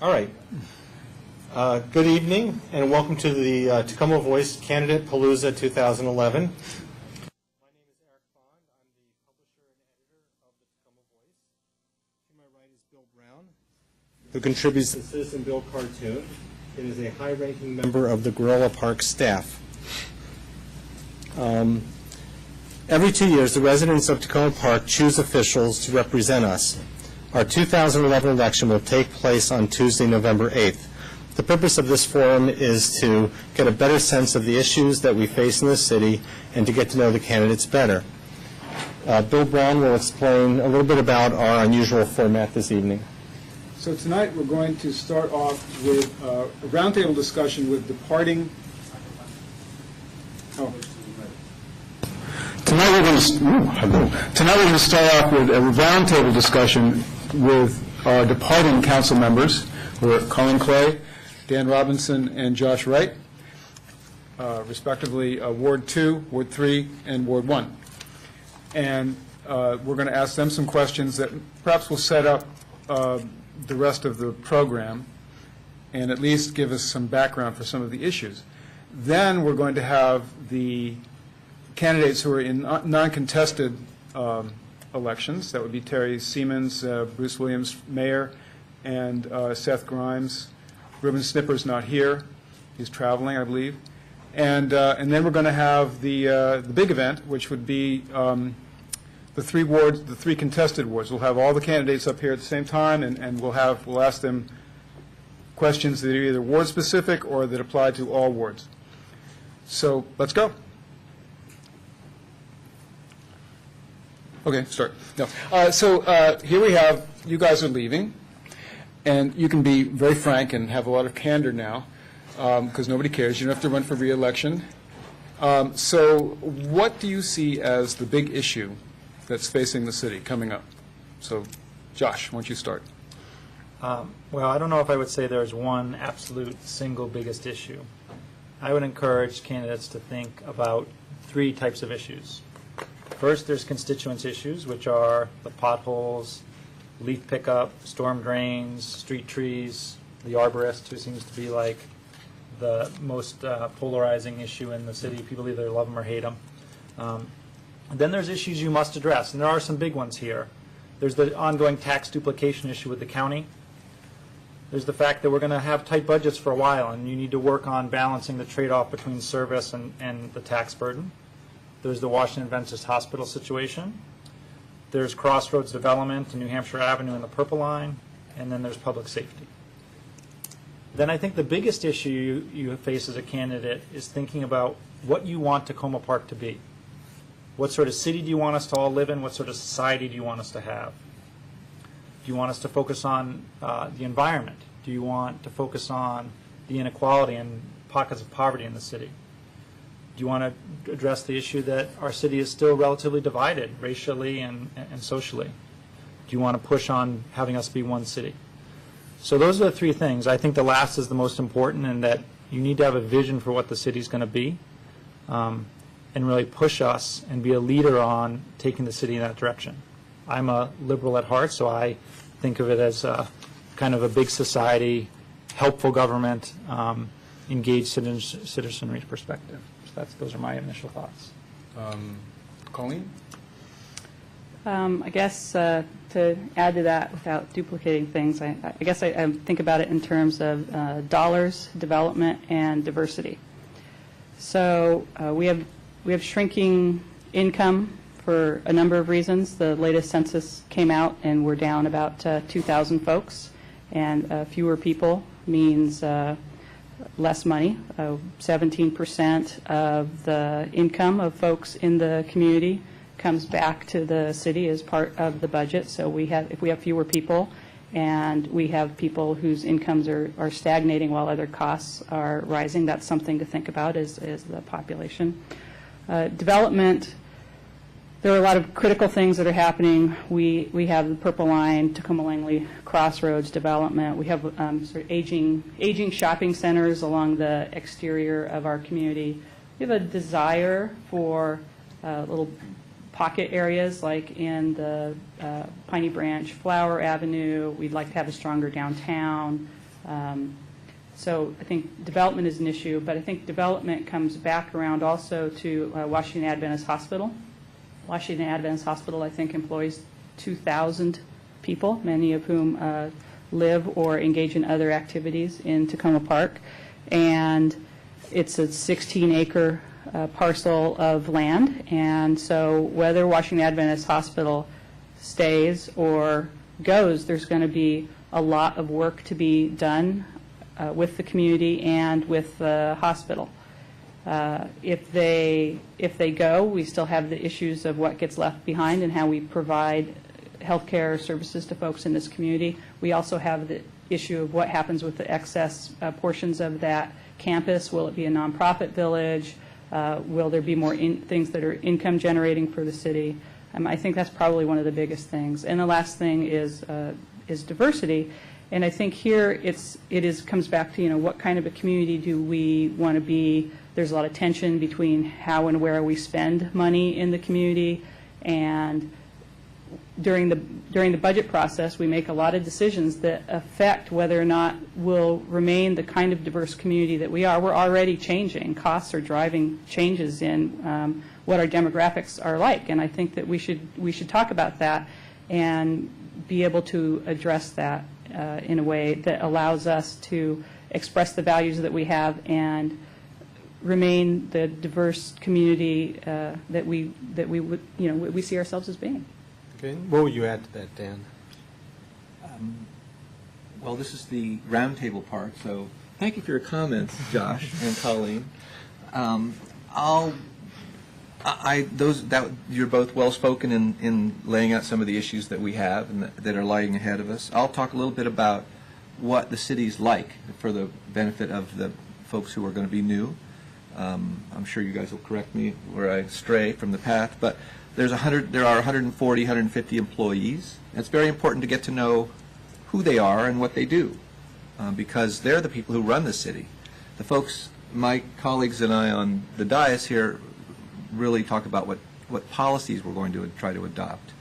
All right. Good evening, and welcome to the Takoma Voice Candidate Palooza 2011. My name is Eric Bond. I'm the publisher and editor of the Takoma Voice. To my right is Bill Brown, who contributes the Citizen Bill cartoon and is a high-ranking member of the Gorilla Park staff. Every 2 years, the residents of Takoma Park choose officials to represent us. Our 2011 election will take place on Tuesday, November 8th. The purpose of this forum is to get a better sense of the issues that we face in the city and to get to know the candidates better. Bill Brown will explain a little bit about our unusual format this evening. So tonight we're going to start off with a roundtable discussion with departing. Tonight we're going to start off with a roundtable discussion with our departing council members, who are Colin Clay, Dan Robinson, and Josh Wright, respectively Ward 2, Ward 3, and Ward 1. And we're going to ask them some questions that perhaps will set up the rest of the program and at least give us some background for some of the issues. Then we're going to have the candidates who are in non-contested elections. That would be Terry Siemens, Bruce Williams, Mayor, and Seth Grimes. Reuben Snipper's not here; he's traveling, I believe. And then we're going to have the big event, which would be the three contested wards. We'll have all the candidates up here at the same time, and we'll ask them questions that are either ward specific or that apply to all wards. So let's go. Okay, start. No. So here we have, you guys are leaving, and you can be very frank and have a lot of candor now, because nobody cares. You don't have to run for re-election. So what do you see as the big issue that's facing the city coming up? So, Josh, why don't you start? Well, I don't know if I would say there's one absolute single biggest issue. I would encourage candidates to think about three types of issues. First, there's constituents issues, which are the potholes, leaf pickup, storm drains, street trees, the arborist, who seems to be like the most polarizing issue in the city. People either love them or hate them. Then there's issues you must address, and there are some big ones here. There's the ongoing tax duplication issue with the county. There's the fact that we're going to have tight budgets for a while, and you need to work on balancing the trade-off between service and the tax burden. There's the Washington Adventist Hospital situation. There's Crossroads development and New Hampshire Avenue and the Purple Line, and then there's public safety. Then I think the biggest issue you face as a candidate is thinking about what you want Takoma Park to be. What sort of city do you want us to all live in? What sort of society do you want us to have? Do you want us to focus on the environment? Do you want to focus on the inequality and pockets of poverty in the city? Do you want to address the issue that our city is still relatively divided racially and socially? Do you want to push on having us be one city? So those are the three things. I think the last is the most important, in that you need to have a vision for what the city is going to be, and really push us and be a leader on taking the city in that direction. I'm a liberal at heart, so I think of it as kind of a big society, helpful government, engaged citizenry perspective. Those are my initial thoughts. Colleen? I guess to add to that without duplicating things, I guess I think about it in terms of dollars, development, and diversity. So we have shrinking income for a number of reasons. The latest census came out, and we're down about 2,000 folks, and fewer people means less money. 17% of the income of folks in the community comes back to the city as part of the budget. So if we have fewer people, and we have people whose incomes are stagnating while other costs are rising, that's something to think about is the population. Development, there are a lot of critical things that are happening. We have the Purple Line, Takoma Langley Crossroads development. We have sort of aging shopping centers along the exterior of our community. We have a desire for little pocket areas like in the Piney Branch Flower Avenue. We'd like to have a stronger downtown. So I think development is an issue, but I think development comes back around also to Washington Adventist Hospital. Washington Adventist Hospital, I think, employs 2,000 people, many of whom live or engage in other activities in Takoma Park. And it's a 16-acre parcel of land. And so whether Washington Adventist Hospital stays or goes, there's going to be a lot of work to be done with the community and with the hospital. If they go, we still have the issues of what gets left behind and how we provide healthcare services to folks in this community. We also have the issue of what happens with the excess portions of that campus. Will it be a nonprofit village? Will there be more things that are income generating for the city? I think that's probably one of the biggest things. And the last thing is diversity. And I think here it comes back to, what kind of a community do we want to be? There's a lot of tension between how and where we spend money in the community. And during the budget process, we make a lot of decisions that affect whether or not we'll remain the kind of diverse community that we are. We're already changing. Costs are driving changes in what our demographics are like. And I think that we should talk about that and be able to address that in a way that allows us to express the values that we have and remain the diverse community that we would, we see ourselves as being. Okay. What would you add to that, Dan? Well, this is the roundtable part, so thank you for your comments, Josh and Colleen. You're both well spoken in laying out some of the issues that we have and that are lying ahead of us. I'll talk a little bit about what the city's like for the benefit of the folks who are going to be new. I'm sure you guys will correct me where I stray from the path, but there are 140, 150 employees. And it's very important to get to know who they are and what they do, because they're the people who run the city. The folks, my colleagues and I on the dais here, really talk about what policies we're going to try to adopt.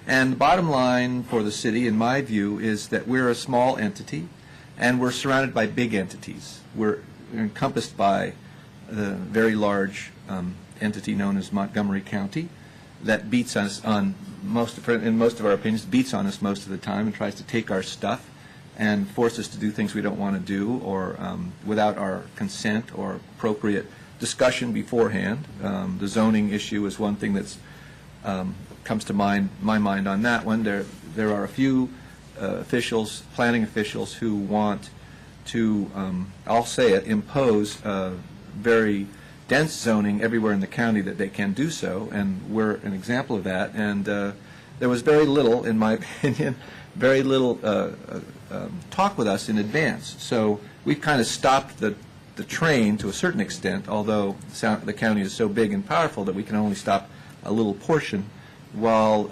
And the bottom line for the city, in my view, is that we're a small entity, and we're surrounded by big entities. We're encompassed by the very large entity known as Montgomery County that beats us on in most of our opinions, beats on us most of the time and tries to take our stuff and force us to do things we don't want to do or without our consent or appropriate discussion beforehand. The zoning issue is one thing that's comes to my mind on that one. There are a few officials, planning officials, who want to, I'll say it, impose very dense zoning everywhere in the county that they can do so, and we're an example of that. And there was very little, in my opinion, very little talk with us in advance. So we've kind of stopped the train to a certain extent, although the county is so big and powerful that we can only stop a little portion, while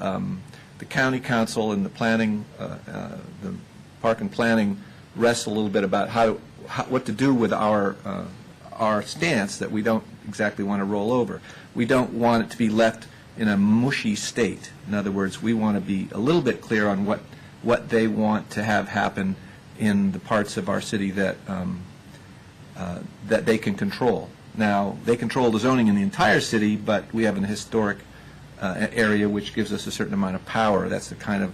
the county council and the planning, the park and planning wrestle a little bit about what to do with our stance that we don't exactly want to roll over. We don't want it to be left in a mushy state. In other words, we want to be a little bit clear on what they want to have happen in the parts of our city that that they can control. Now, they control the zoning in the entire city, but we have an historic area which gives us a certain amount of power. That's the kind of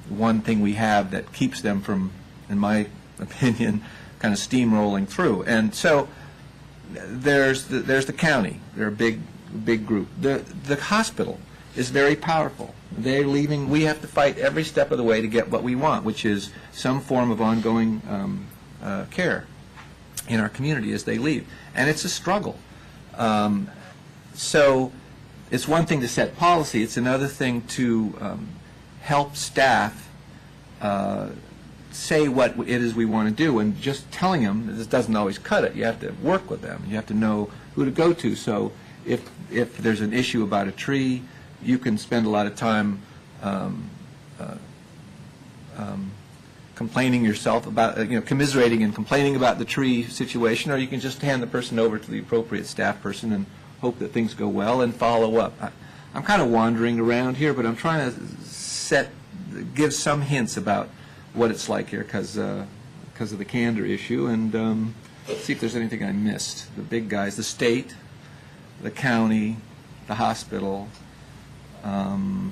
one thing we have that keeps them from, in my opinion, kind of steamrolling through. And so there's the county. They're a big group. The hospital is very powerful. They're leaving. We have to fight every step of the way to get what we want, which is some form of ongoing care in our community as they leave. And it's a struggle. So it's one thing to set policy. It's another thing to help staff say what it is we want to do. And just telling them, this doesn't always cut it. You have to work with them. You have to know who to go to. So if there's an issue about a tree, you can spend a lot of time complaining yourself about, commiserating and complaining about the tree situation, or you can just hand the person over to the appropriate staff person and hope that things go well and follow up. I'm kind of wandering around here, but I'm trying to give some hints about what it's like here, because because of the candor issue, and see if there's anything I missed. The big guys, the state, the county, the hospital, the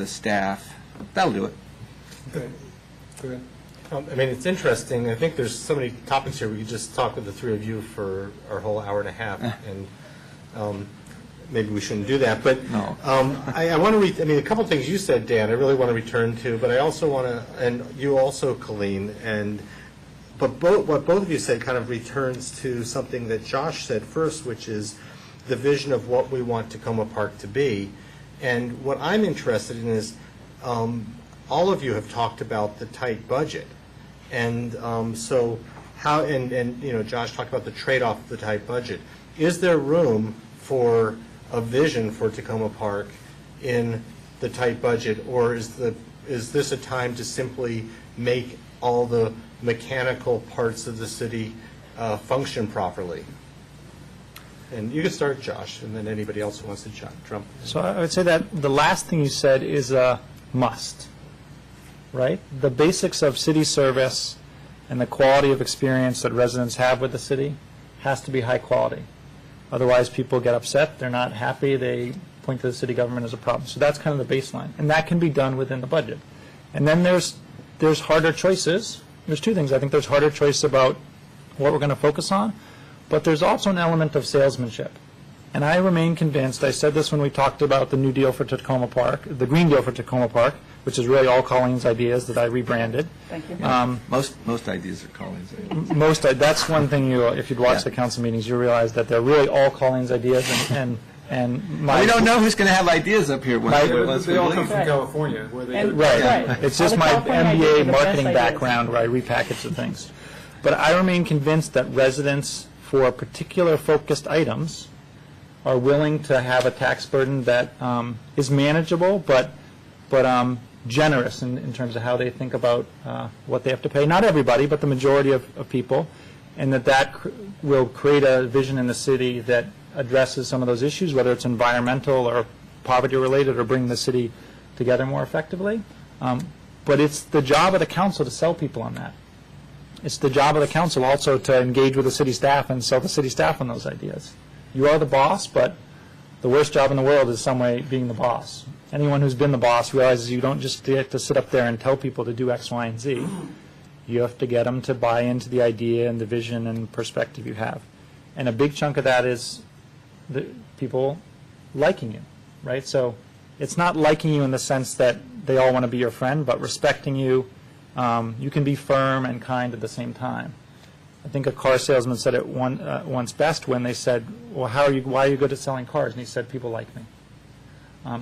staff. That'll do it. Okay. Good. I mean, it's interesting. I think there's so many topics here. We could just talk with the three of you for our whole hour and a half, and maybe we shouldn't do that. But No. I want to I mean, a couple of things you said, Dan, I really want to return to, but I also want to, and you also, Colleen, but what both of you said kind of returns to something that Josh said first, which is the vision of what we want Takoma Park to be. And what I'm interested in is, all of you have talked about the tight budget. And so how, and you know, Josh talked about the trade-off of the tight budget. Is there room for a vision for Takoma Park in the tight budget, or is this a time to simply make all the mechanical parts of the city function properly? And you can start, Josh, and then anybody else who wants to jump. So I would say that the last thing you said is a must, right? The basics of city service and the quality of experience that residents have with the city has to be high quality. Otherwise, people get upset, they're not happy, they point to the city government as a problem. So that's kind of the baseline, and that can be done within the budget. And then there's harder choices. There's two things. I think there's harder choice about what we're going to focus on, but there's also an element of salesmanship. And I remain convinced, I said this when we talked about the new deal for Takoma Park, the Green Deal for Takoma Park, which is really all Colleen's ideas that I rebranded. Thank you. Most ideas are Colleen's. That's one thing if you'd watch Yeah. the council meetings, you realize that they're really all Colleen's ideas, and my... We don't know who's going to have ideas up here once They we all come leave. from California, where they And- Right. Right. It's All just the my California ideas are MBA the best marketing ideas. background where I repackage the things. But I remain convinced that residents, for particular focused items, are willing to have a tax burden that is manageable, but generous in terms of how they think about what they have to pay. Not everybody, but the majority of people, and that will create a vision in the city that addresses some of those issues, whether it's environmental or poverty-related or bring the city together more effectively. But it's the job of the council to sell people on that. It's the job of the council also to engage with the city staff and sell the city staff on those ideas. You are the boss, but the worst job in the world is some way being the boss. Anyone who's been the boss realizes you don't just get to sit up there and tell people to do X, Y, and Z. You have to get them to buy into the idea and the vision and perspective you have. And a big chunk of that is the people liking you, right? So it's not liking you in the sense that they all want to be your friend, but respecting you. You can be firm and kind at the same time. I think a car salesman said it once best when they said, well, why are you good at selling cars? And he said, people like me.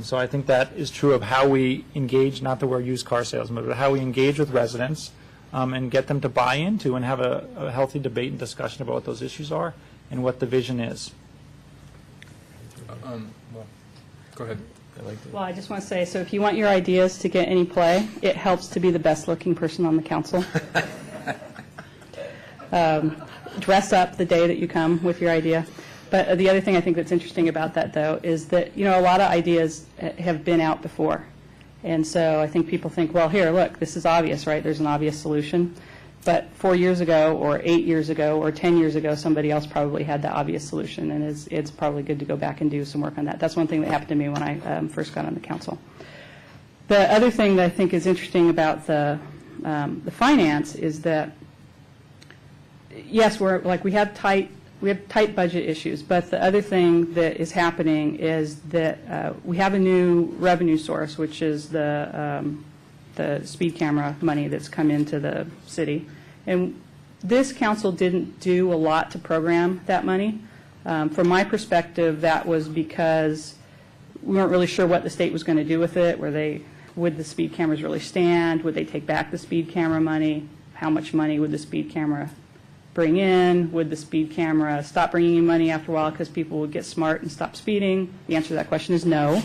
So I think that is true of how we engage, not that we're used car salesmen, but how we engage with residents and get them to buy into and have a healthy debate and discussion about what those issues are and what the vision is. Well, go ahead. Well, I just want to say, so if you want your ideas to get any play, it helps to be the best-looking person on the council. Dress up the day that you come with your idea. But the other thing I think that's interesting about that, though, is that, you know, a lot of ideas have been out before. And so I think people think, well, here, look, this is obvious, right? There's an obvious solution. But 4 years ago or 8 years ago or 10 years ago, somebody else probably had the obvious solution, and it's probably good to go back and do some work on that. That's one thing that happened to me when I first got on the council. The other thing that I think is interesting about the finance is that, yes, we have tight budget issues, but the other thing that is happening is that we have a new revenue source, which is the speed camera money that's come into the city. And this council didn't do a lot to program that money. From my perspective, that was because we weren't really sure what the state was going to do with it. Would the speed cameras really stand? Would they take back the speed camera money? How much money would the speed camera bring in? Would the speed camera stop bringing in money after a while because people would get smart and stop speeding? The answer to that question is no.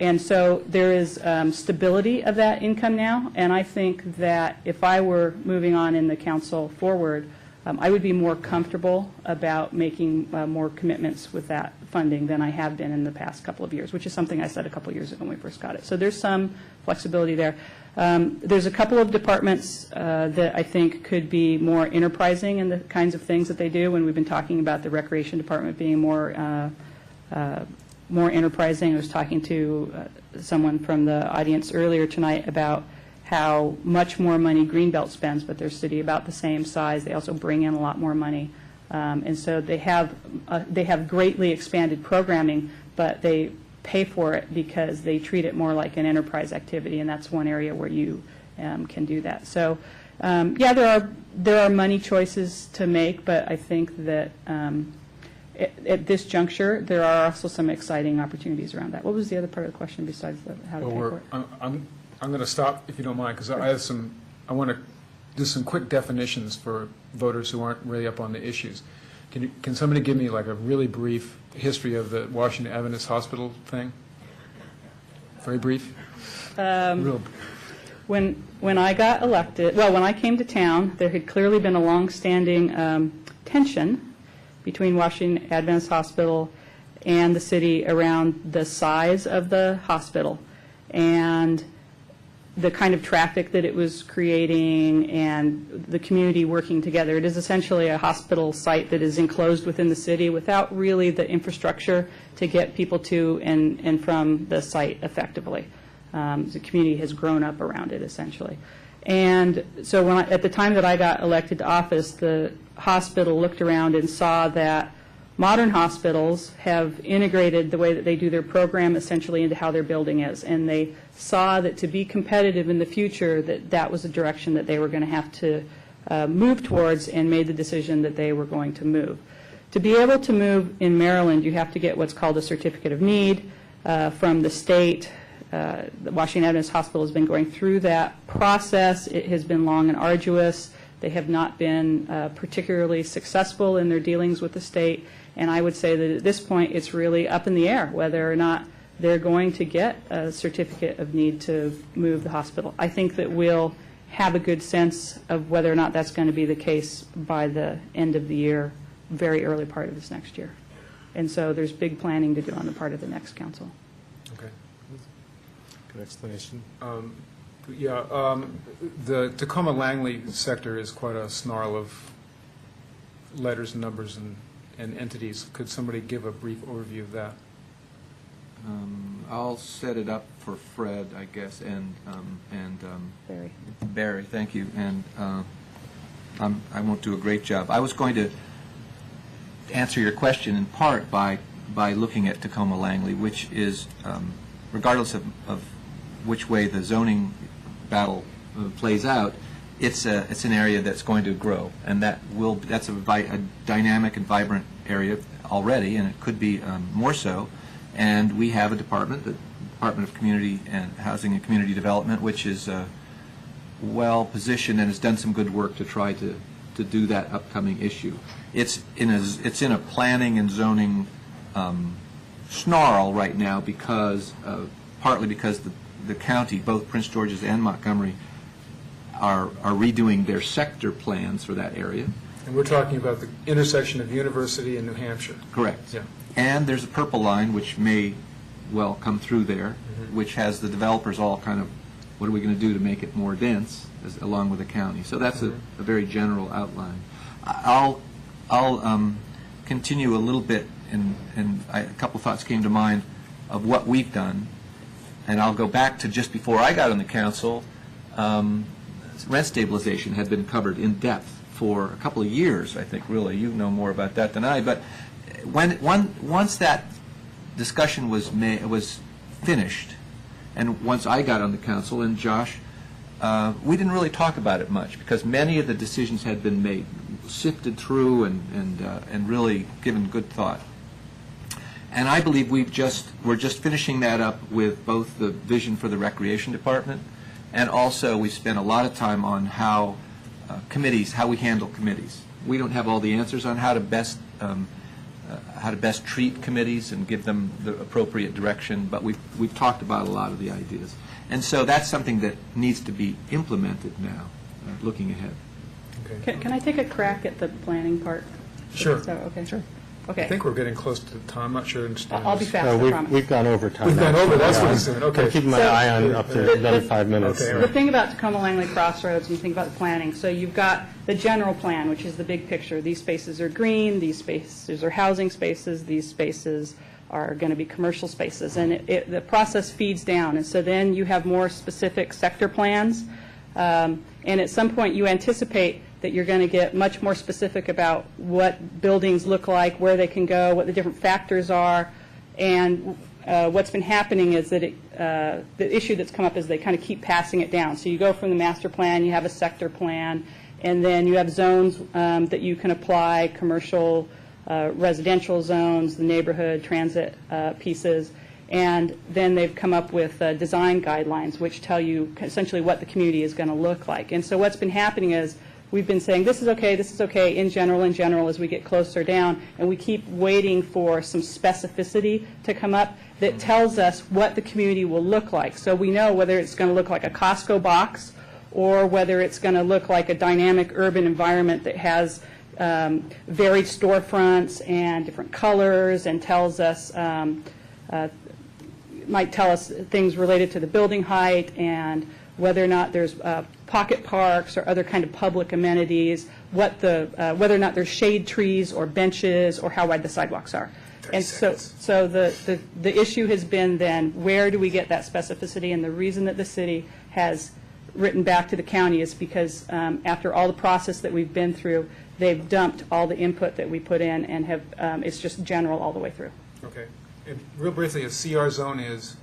And so there is stability of that income now, and I think that if I were moving on in the council forward, I would be more comfortable about making more commitments with that funding than I have been in the past couple of years, which is something I said a couple of years ago when we first got it. So there's some flexibility there. There's a couple of departments that I think could be more enterprising in the kinds of things that they do. When we've been talking about the recreation department being more enterprising, I was talking to someone from the audience earlier tonight about how much more money Greenbelt spends, but their city about the same size. They also bring in a lot more money, and so they have greatly expanded programming, but they pay for it because they treat it more like an enterprise activity, and that's one area where you can do that. So, yeah, there are money choices to make, but I think that at this juncture, there are also some exciting opportunities around that. What was the other part of the question besides how to pay for it? I'm going to stop, if you don't mind, because I want to do some quick definitions for voters who aren't really up on the issues. Can somebody give me like a really brief history of the Washington Adventist Hospital thing? Very brief? Real. When I got elected, well, when I came to town, there had clearly been a long-standing tension between Washington Adventist Hospital and the city around the size of the hospital and the kind of traffic that it was creating and the community working together. It is essentially a hospital site that is enclosed within the city without really the infrastructure to get people to and from the site effectively. The community has grown up around it, essentially. And so at the time that I got elected to office, the hospital looked around and saw that modern hospitals have integrated the way that they do their program essentially into how their building is. And they saw that to be competitive in the future, that was a direction that they were going to have to move towards, and made the decision that they were going to move. To be able to move in Maryland, you have to get what's called a certificate of need from the state. The Washington Adventist Hospital has been going through that process. It has been long and arduous. They have not been particularly successful in their dealings with the state, and I would say that at this point it's really up in the air whether or not they're going to get a certificate of need to move the hospital. I think that we'll have a good sense of whether or not that's going to be the case by the end of the year, very early part of this next year. And so there's big planning to do on the part of the next council. Okay. Good explanation. The Takoma Langley sector is quite a snarl of letters and numbers and entities. Could somebody give a brief overview of that? I'll set it up for Fred, I guess, and Barry, thank you. And I won't do a great job. I was going to answer your question in part by looking at Takoma Langley, which is, regardless of which way the zoning battle plays out, it's an area that's going to grow, and that's a dynamic and vibrant area already, and it could be more so. And we have a department, the Department of Community and Housing and Community Development, which is well positioned and has done some good work to try to do that upcoming issue. It's in a planning and zoning snarl right now because partly because the county, both Prince George's and Montgomery, are redoing their sector plans for that area. And we're talking about the intersection of University and New Hampshire. Correct. Yeah. And there's a purple line which may well come through there, which has the developers all kind of, what are we going to do to make it more dense, along with the county. So that's a very general outline. I'll continue a little bit, and a couple thoughts came to mind of what we've done. And I'll go back to just before I got on the council. Rent stabilization had been covered in depth for a couple of years, I think, really. You know more about that than I. But once that discussion was finished, and once I got on the council, and Josh, we didn't really talk about it much because many of the decisions had been made, sifted through, and really given good thought. And I believe we're just finishing that up with both the vision for the recreation department, and also we spent a lot of time on how we handle committees. We don't have all the answers on how to best treat committees and give them the appropriate direction, but we've talked about a lot of the ideas. And so that's something that needs to be implemented now, looking ahead. Okay. Can I take a crack at the planning part? Sure. So, okay. Sure. Okay. I think we're getting close to the time, I'm not sure. I'll be fast, I promise. We've gone over time. We've gone now. over, that's what Yeah. he's saying, okay. I'm keeping my So- eye on up to another 5 minutes. Okay, so. The thing about Takoma Langley Crossroads, when you think about the planning, so you've got the general plan, which is the big picture. These spaces are green, these spaces are housing spaces, these spaces are going to be commercial spaces, and the process feeds down. And so then you have more specific sector plans, and at some point you anticipate that you're going to get much more specific about what buildings look like, where they can go, what the different factors are, and what's been happening is that the issue that's come up is they kind of keep passing it down. So you go from the master plan, you have a sector plan, and then you have zones that you can apply, commercial, residential zones, the neighborhood, transit pieces, and then they've come up with design guidelines which tell you essentially what the community is going to look like. And so what's been happening is we've been saying this is okay, in general, as we get closer down, and we keep waiting for some specificity to come up that tells us what the community will look like. So we know whether it's going to look like a Costco box or whether it's going to look like a dynamic urban environment that has varied storefronts and different colors and tells us, might tell us things related to the building height and whether or not there's pocket parks or other kind of public amenities, whether or not there's shade trees or benches or how wide the sidewalks are. And so the issue has been then, where do we get that specificity? And the reason that the city has written back to the county is because after all the process that we've been through, they've dumped all the input that we put in and have it's just general all the way through. Okay. And real briefly, a CR zone is?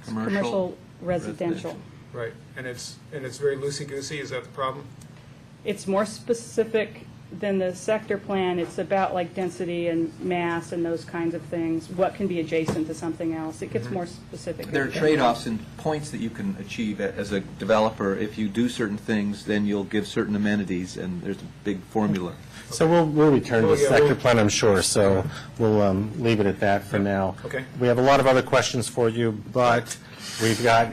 Commercial residential. Right. And it's very loosey-goosey, is that the problem? It's more specific than the sector plan. It's about like density and mass and those kinds of things. What can be adjacent to something else? It gets more specific. There are trade-offs and points that you can achieve as a developer. If you do certain things, then you'll give certain amenities, and there's a big formula. So we'll return to the yeah, sector we'll- plan, I'm sure, so we'll leave it at that for now. Okay. We have a lot of other questions for you, but we've got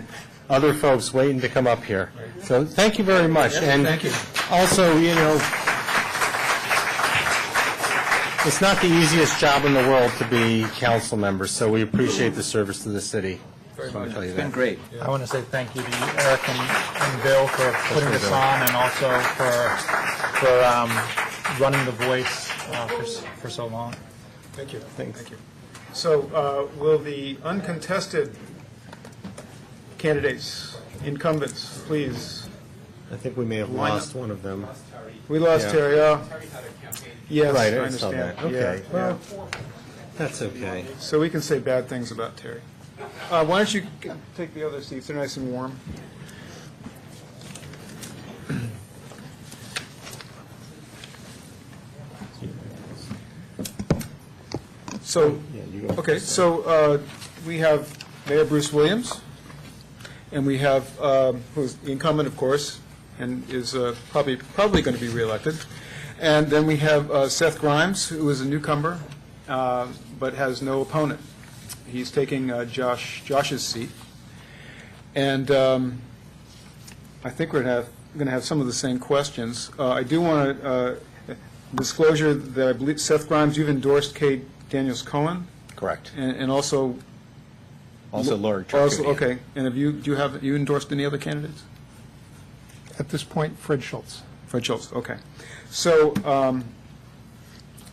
other folks waiting to come up here. So thank you very much. And thank you. also, it's not the easiest job in the world to be council members, so we appreciate the service to the city. Very Just want much. to tell you It's been that. great. I want to say thank you to you, Eric and Bill, for putting this on, and also for running the voice for so long. Thank you. Thanks. Thank you. So will the uncontested candidates, incumbents, please? I think we may have Line lost up. one of them. We lost Yeah. Terry. Yes, Right, I I saw understand. that. Okay. Yeah, Well, yeah. that's okay. So we can say bad things about Terry. Why don't you take the other seats? They're nice and warm. So, okay, so we have Mayor Bruce Williams, and we have, who's the incumbent, of course, and is probably going to be reelected. And then we have Seth Grimes, who is a newcomer, but has no opponent. He's taking Josh's seat. And I think we're going to have some of the same questions. I do want to disclosure that I believe, Seth Grimes, you've endorsed Kate Daniels-Cohen, Correct. and also... Also Lord Also, Trichardy. okay. And have you endorsed any other candidates? At this point, Fred Schultz. Fred Schultz, okay. So,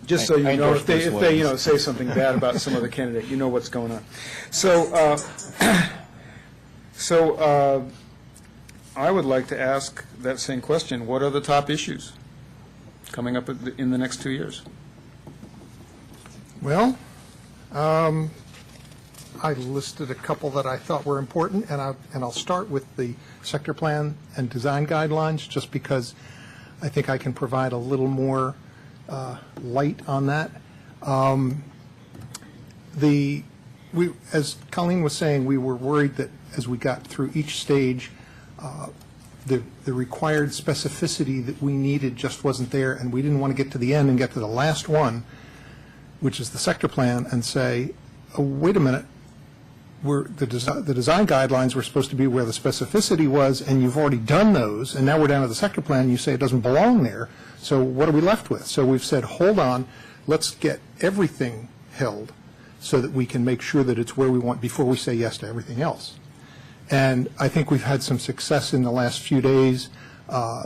just so I you know, endorse if they Bruce Williams. say something bad about some other candidate, you know what's going on. So, I would like to ask that same question. What are the top issues coming up in the next 2 years? Well, I listed a couple that I thought were important, and I'll start with the sector plan and design guidelines, just because I think I can provide a little more light on that. As Colleen was saying, we were worried that as we got through each stage, the required specificity that we needed just wasn't there, and we didn't want to get to the end and get to the last one, which is the sector plan, and say, oh, wait a minute, the design guidelines were supposed to be where the specificity was, and you've already done those, and now we're down to the sector plan, and you say it doesn't belong there, so what are we left with? So we've said, hold on, let's get everything held so that we can make sure that it's where we want before we say yes to everything else. And I think we've had some success in the last few days.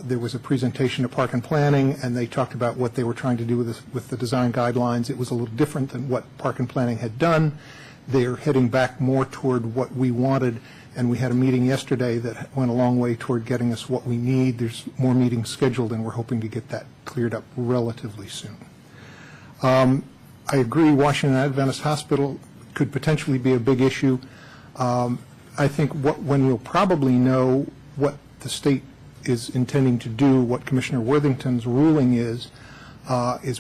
There was a presentation to Park and Planning, and they talked about what they were trying to do with the design guidelines. It was a little different than what Park and Planning had done. They're heading back more toward what we wanted, and we had a meeting yesterday that went a long way toward getting us what we need. There's more meetings scheduled, and we're hoping to get that cleared up relatively soon. I agree Washington Adventist Hospital could potentially be a big issue. I think when we'll probably know what the state is intending to do, what Commissioner Worthington's ruling is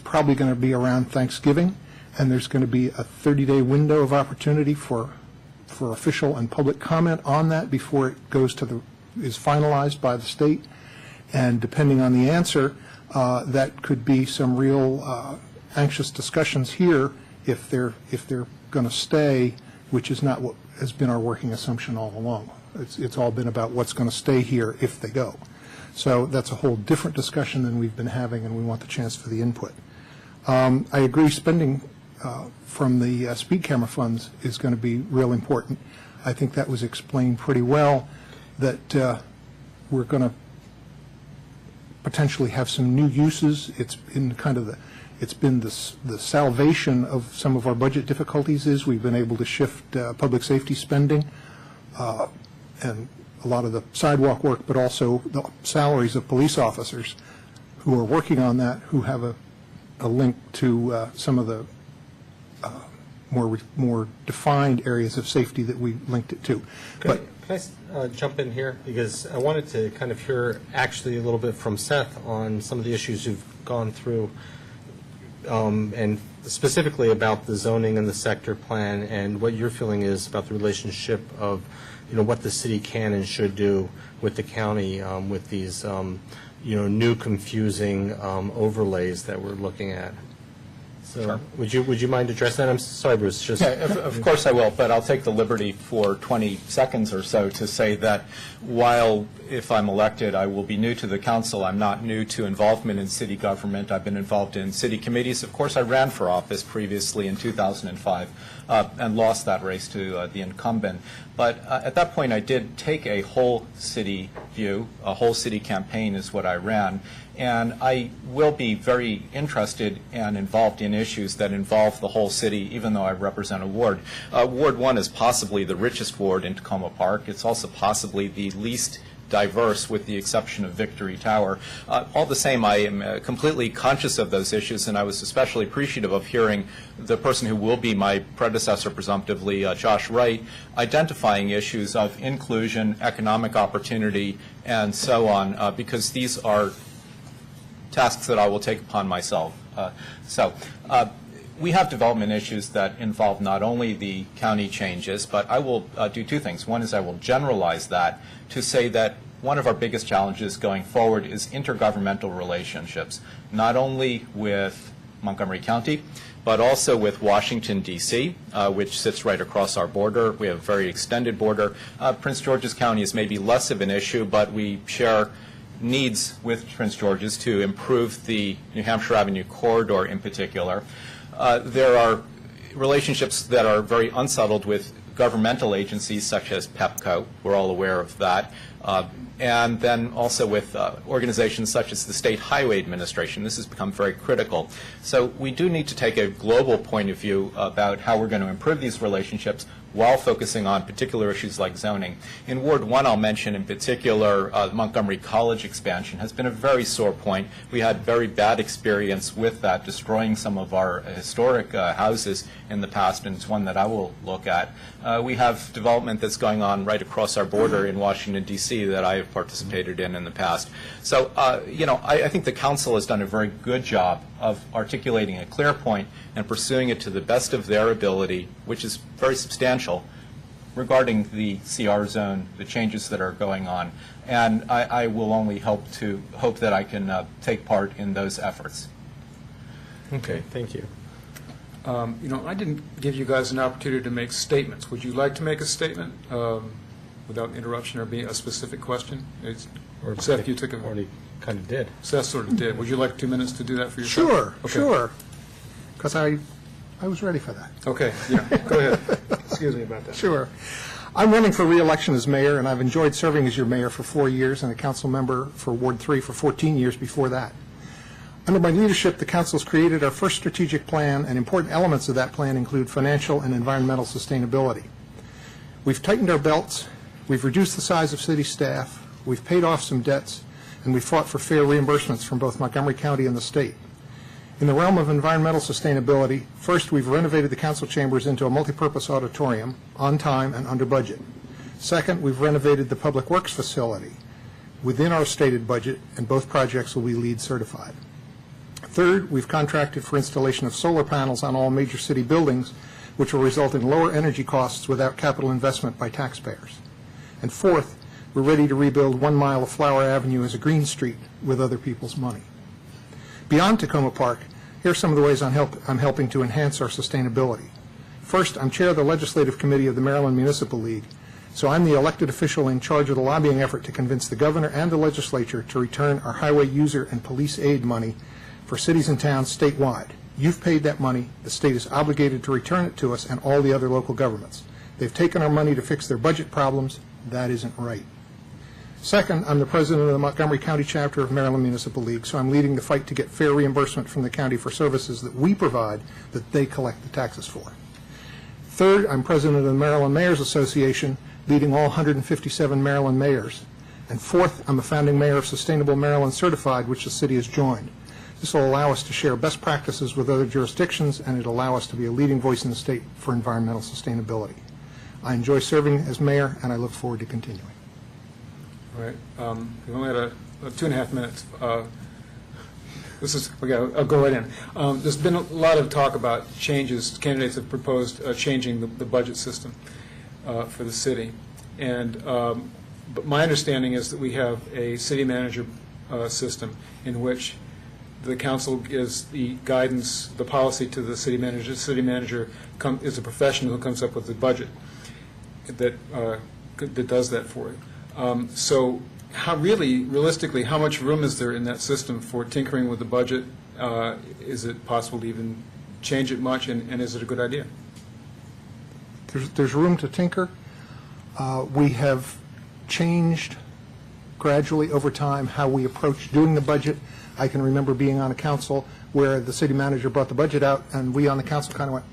probably going to be around Thanksgiving, and there's going to be a 30-day window of opportunity for official and public comment on that before it is finalized by the state. And depending on the answer, that could be some real anxious discussions here if they're going to stay, which is not what has been our working assumption all along. It's all been about what's going to stay here if they go. So that's a whole different discussion than we've been having, and we want the chance for the input. I agree spending from the speed camera funds is going to be real important. I think that was explained pretty well, that we're going to potentially have some new uses. It's been the salvation of some of our budget difficulties is we've been able to shift public safety spending and a lot of the sidewalk work, but also the salaries of police officers who are working on that, who have a link to some of the more defined areas of safety that we linked it to. Can I jump in here? Because I wanted to kind of hear actually a little bit from Seth on some of the issues you've gone through, and specifically about the zoning and the sector plan and what your feeling is about the relationship of what the city can and should do with the county with these new confusing overlays that we're looking at. So Sure. Would you mind addressing that? I'm sorry, Bruce. Yeah, of course I will, but I'll take the liberty for 20 seconds or so to say that while, if I'm elected, I will be new to the council, I'm not new to involvement in city government. I've been involved in city committees. Of course, I ran for office previously in 2005 and lost that race to the incumbent. But at that point, I did take a whole city view. A whole city campaign is what I ran. And I will be very interested and involved in issues that involve the whole city, even though I represent a ward. Ward 1 is possibly the richest ward in Takoma Park. It's also possibly the least diverse, with the exception of Victory Tower. All the same, I am completely conscious of those issues, and I was especially appreciative of hearing the person who will be my predecessor, presumptively, Josh Wright, identifying issues of inclusion, economic opportunity, and so on, because these are tasks that I will take upon myself. We have development issues that involve not only the county changes, but I will do two things. One is I will generalize that to say that one of our biggest challenges going forward is intergovernmental relationships, not only with Montgomery County, but also with Washington, D.C., which sits right across our border. We have a very extended border. Prince George's County is maybe less of an issue, but we share needs with Prince George's to improve the New Hampshire Avenue corridor in particular. There are relationships that are very unsettled with governmental agencies such as PEPCO. We're all aware of that. And then also with organizations such as the State Highway Administration. This has become very critical. So we do need to take a global point of view about how we're going to improve these relationships while focusing on particular issues like zoning. In Ward 1, I'll mention in particular Montgomery College expansion has been a very sore point. We had very bad experience with that, destroying some of our historic houses in the past, and it's one that I will look at. We have development that's going on right across our border in Washington, D.C. that I have participated in the past. So, I think the council has done a very good job of articulating a clear point and pursuing it to the best of their ability, which is very substantial, regarding the CR zone, the changes that are going on. And I will only hope that I can take part in those efforts. Okay, thank you. I didn't give you guys an opportunity to make statements. Would you like to make a statement without interruption or being a specific question? Seth, you took a... Already kind of did. Seth sort of did. Would you like 2 minutes to do that for yourself? Sure. because I was ready for that. Okay, yeah, go ahead. Excuse me about that. Sure. I'm running for re-election as mayor, and I've enjoyed serving as your mayor for 4 years and a council member for Ward 3 for 14 years before that. Under my leadership, the council has created our first strategic plan, and important elements of that plan include financial and environmental sustainability. We've tightened our belts, we've reduced the size of city staff, we've paid off some debts, and we've fought for fair reimbursements from both Montgomery County and the state. In the realm of environmental sustainability, first, we've renovated the council chambers into a multipurpose auditorium on time and under budget. Second, we've renovated the Public Works facility within our stated budget, and both projects will be LEED certified. Third, we've contracted for installation of solar panels on all major city buildings, which will result in lower energy costs without capital investment by taxpayers. And fourth, we're ready to rebuild 1 mile of Flower Avenue as a green street with other people's money. Beyond Takoma Park, here are some of the ways I'm helping to enhance our sustainability. First, I'm chair of the Legislative Committee of the Maryland Municipal League, so I'm the elected official in charge of the lobbying effort to convince the governor and the legislature to return our highway user and police aid money for cities and towns statewide. You've paid that money, the state is obligated to return it to us and all the other local governments. They've taken our money to fix their budget problems. That isn't right. Second, I'm the president of the Montgomery County chapter of Maryland Municipal League, so I'm leading the fight to get fair reimbursement from the county for services that we provide that they collect the taxes for. Third, I'm president of the Maryland Mayors Association, leading all 157 Maryland mayors. And fourth, I'm a founding mayor of Sustainable Maryland Certified, which the city has joined. This will allow us to share best practices with other jurisdictions, and it'll allow us to be a leading voice in the state for environmental sustainability. I enjoy serving as mayor, and I look forward to continuing. All right, we only had 2.5 minutes. I'll go right in. There's been a lot of talk about changes. Candidates have proposed changing the budget system for the city. And but my understanding is that we have a city manager system in which the council gives the guidance, the policy to the city manager. The city manager is a professional who comes up with the budget that does that for it. So realistically, how much room is there in that system for tinkering with the budget? Is it possible to even change it much, and is it a good idea? There's room to tinker. We have changed gradually over time how we approach doing the budget. I can remember being on a council where the city manager brought the budget out, and we on the council kind of went,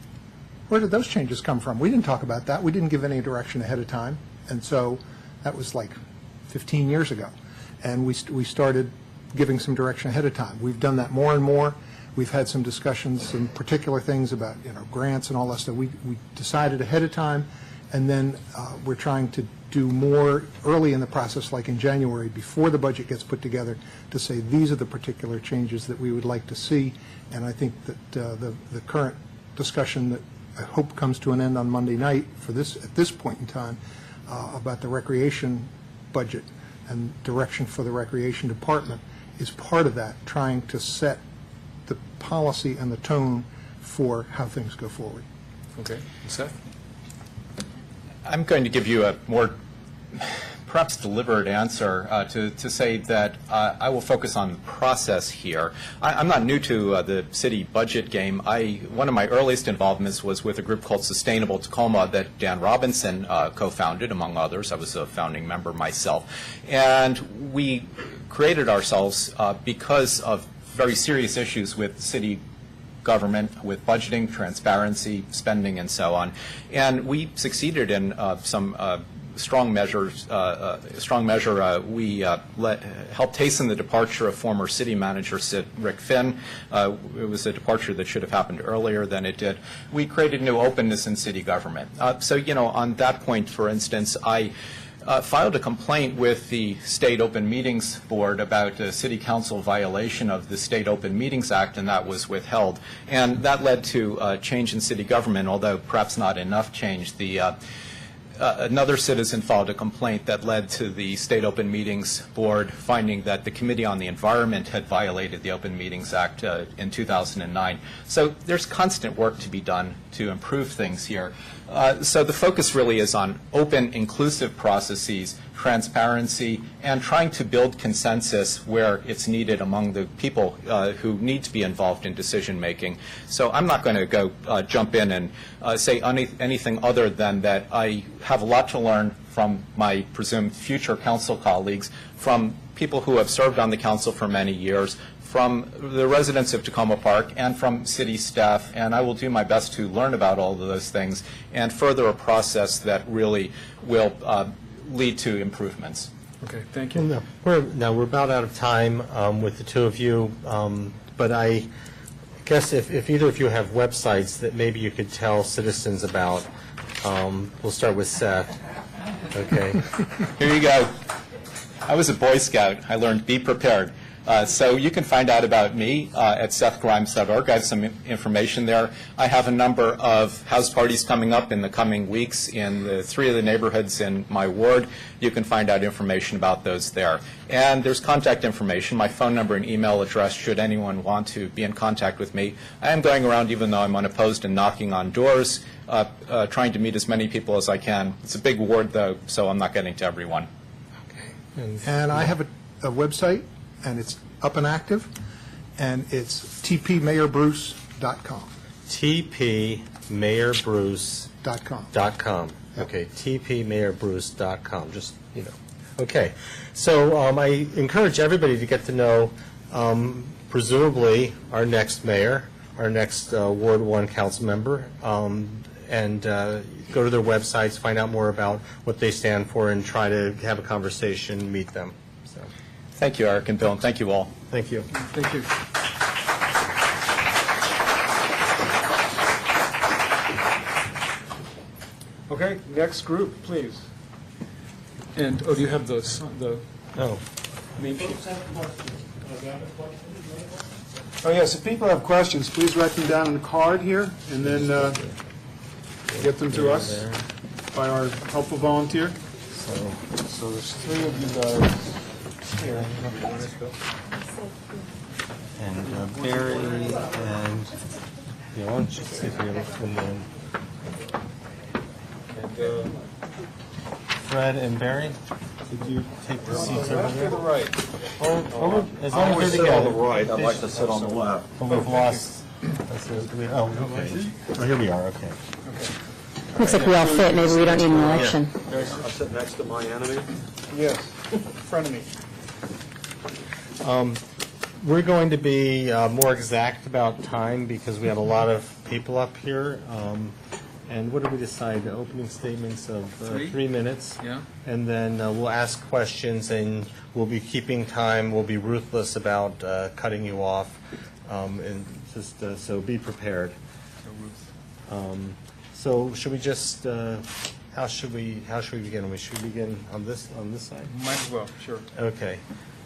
where did those changes come from? We didn't talk about that. We didn't give any direction ahead of time. And so that was like 15 years ago. And we started giving some direction ahead of time. We've done that more and more. We've had some discussions, some particular things about grants and all that stuff. We decided ahead of time, and then we're trying to do more early in the process, like in January, before the budget gets put together, to say these are the particular changes that we would like to see. And I think that the current discussion that I hope comes to an end on Monday night at this point in time about the recreation budget and direction for the recreation department is part of that, trying to set the policy and the tone for how things go forward. Okay. Seth? I'm going to give you a more perhaps deliberate answer to say that I will focus on the process here. I'm not new to the city budget game. One of my earliest involvements was with a group called Sustainable Takoma that Dan Robinson co-founded, among others. I was a founding member myself. And we created ourselves because of very serious issues with city government, with budgeting, transparency, spending, and so on. And we succeeded in some strong measure. We helped hasten the departure of former city manager Rick Finn. It was a departure that should have happened earlier than it did. We created new openness in city government. So, on that point, for instance, I filed a complaint with the State Open Meetings Board about a city council violation of the State Open Meetings Act, and that was withheld. And that led to a change in city government, although perhaps not enough change. Another citizen filed a complaint that led to the State Open Meetings Board finding that the Committee on the Environment had violated the Open Meetings Act in 2009. So there's constant work to be done to improve things here. So the focus really is on open, inclusive processes, transparency, and trying to build consensus where it's needed among the people who need to be involved in decision-making. So I'm not going to go jump in and say anything other than that I have a lot to learn from my presumed future council colleagues, from people who have served on the council for many years, from the residents of Takoma Park, and from city staff, and I will do my best to learn about all of those things and further a process that really will lead to improvements. Okay, thank you. Now, we're about out of time with the two of you, but I guess if either of you have websites that maybe you could tell citizens about, we'll start with Seth. Okay. Here you go. I was a Boy Scout. I learned be prepared. So you can find out about me at sethgrimes.org. I have some information there. I have a number of house parties coming up in the coming weeks in 3 of the neighborhoods in my ward. You can find out information about those there. And there's contact information, my phone number and email address should anyone want to be in contact with me. I am going around, even though I'm unopposed, and knocking on doors, trying to meet as many people as I can. It's a big ward, though, so I'm not getting to everyone. And I have a website, and it's up and active, and it's tpmayorbruce.com. tpmayorbruce.com. Okay, tpmayorbruce.com, just, Okay, so I encourage everybody to get to know presumably our next mayor, our next Ward 1 council member, and go to their websites, find out more about what they stand for, and try to have a conversation, meet them. So, Thank you, Eric and Bill, and thank you all. thank you. Thank you. Okay, next group, please. And, do you have the Oh, name sheet? Oh, yes, if people have questions, please write them down on the card here, and then get them to us by our helpful volunteer. So there's 3 of you guys here. and Barry, and, why don't you see if you're looking then. And Fred and Barry, did you take the seats over To there? the right. As long as they're together. right, I'd like to sit on the left. But we've lost, okay. Oh, here we are, okay. Looks like we all fit, maybe we don't need an election. I'll sit next to my enemy. Yes, front of me. We're going to be more exact about time because we have a lot of people up here. And what did we decide? The opening statements of 3 minutes? Yeah. And then we'll ask questions, and we'll be keeping time. We'll be ruthless about cutting you off. And just so be prepared. So should we just, how should we begin? Should we begin on this side? Might as well, sure. Okay,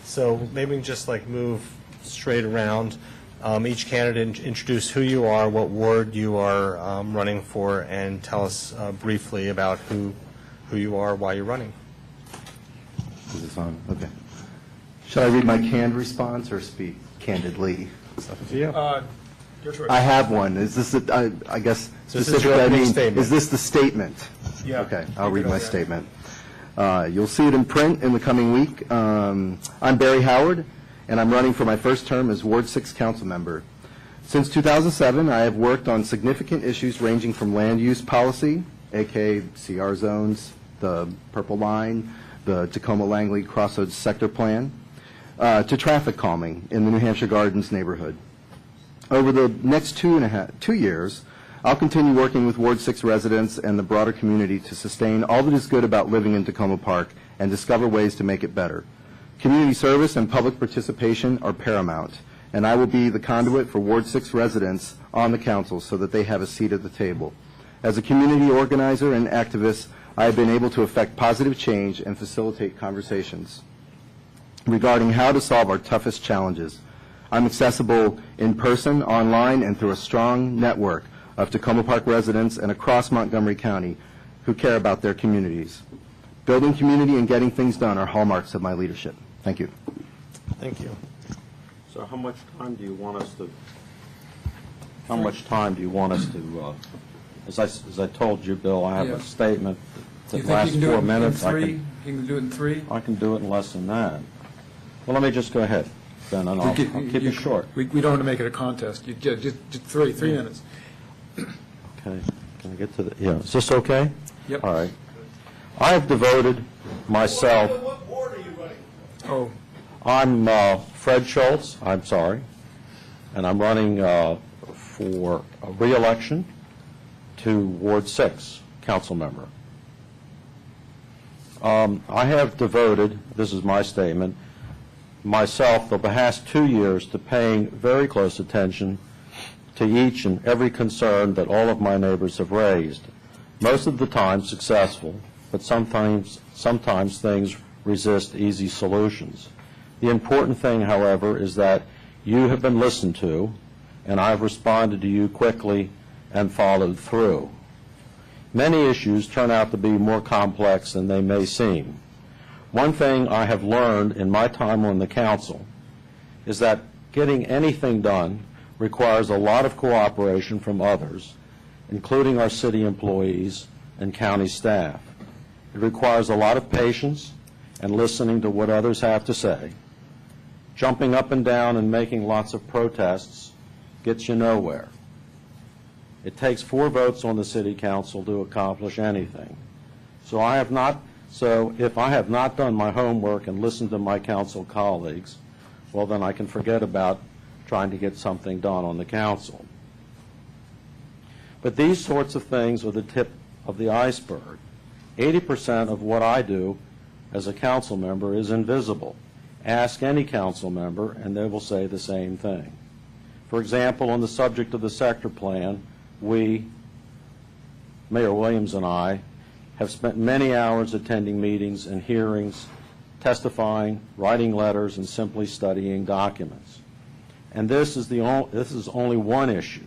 so maybe we can just move straight around. Each candidate introduce who you are, what ward you are running for, and tell us briefly about who you are, why you're running. Is this on? Okay. Should I read my canned response or speak candidly? It's up to you. Your choice. I have one. Is this, I guess This is specifically, your I opening mean, statement. is this the statement? Yeah. Okay, I'll Read read it my out, yeah. statement. You'll see it in print in the coming week. I'm Barry Howard, and I'm running for my first term as Ward 6 council member. Since 2007, I have worked on significant issues ranging from land use policy, aka CR zones, the Purple Line, the Tacoma-Langley Crossroads Sector Plan, to traffic calming in the New Hampshire Gardens neighborhood. Over the next 2 years, I'll continue working with Ward 6 residents and the broader community to sustain all that is good about living in Takoma Park and discover ways to make it better. Community service and public participation are paramount, and I will be the conduit for Ward 6 residents on the council so that they have a seat at the table. As a community organizer and activist, I have been able to affect positive change and facilitate conversations regarding how to solve our toughest challenges. I'm accessible in person, online, and through a strong network of Takoma Park residents and across Montgomery County who care about their communities. Building community and getting things done are hallmarks of my leadership. Thank you. Thank you. So how much time do you want us to As I told you, Bill, I have Yeah. a statement You that think you lasts can do 4 it in minutes. three? You can do it in three? I can do it in less than that. Well, let me just go ahead, then, and I'll keep it short. We don't want to make it a contest. You just three minutes. Okay, can I get to the, yeah, is this okay? Yep. All right. I have devoted myself, Oh, I'm Fred Schultz, I'm sorry, and I'm running for a re-election to Ward 6 council member. I have devoted, this is my statement, myself the past 2 years to paying very close attention to each and every concern that all of my neighbors have raised. Most of the time successful, but sometimes things resist easy solutions. The important thing, however, is that you have been listened to, and I've responded to you quickly and followed through. Many issues turn out to be more complex than they may seem. One thing I have learned in my time on the council is that getting anything done requires a lot of cooperation from others, including our city employees and county staff. It requires a lot of patience and listening to what others have to say. Jumping up and down and making lots of protests gets you nowhere. It takes 4 votes on the city council to accomplish anything. So if I have not done my homework and listened to my council colleagues, well, then I can forget about trying to get something done on the council. But these sorts of things are the tip of the iceberg. 80% of what I do as a council member is invisible. Ask any council member, and they will say the same thing. For example, on the subject of the sector plan, we, Mayor Williams and I, have spent many hours attending meetings and hearings, testifying, writing letters, and simply studying documents. And this is only one issue.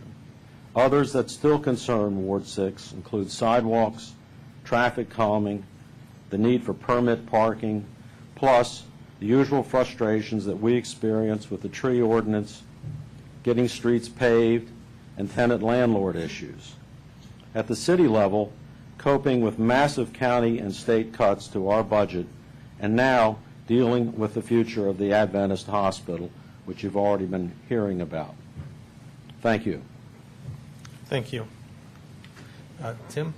Others that still concern Ward 6 include sidewalks, traffic calming, the need for permit parking, plus the usual frustrations that we experience with the tree ordinance, getting streets paved, and tenant-landlord issues. At the city level, coping with massive county and state cuts to our budget, and now dealing with the future of the Adventist Hospital, which you've already been hearing about. Thank you. Thank you. Tim?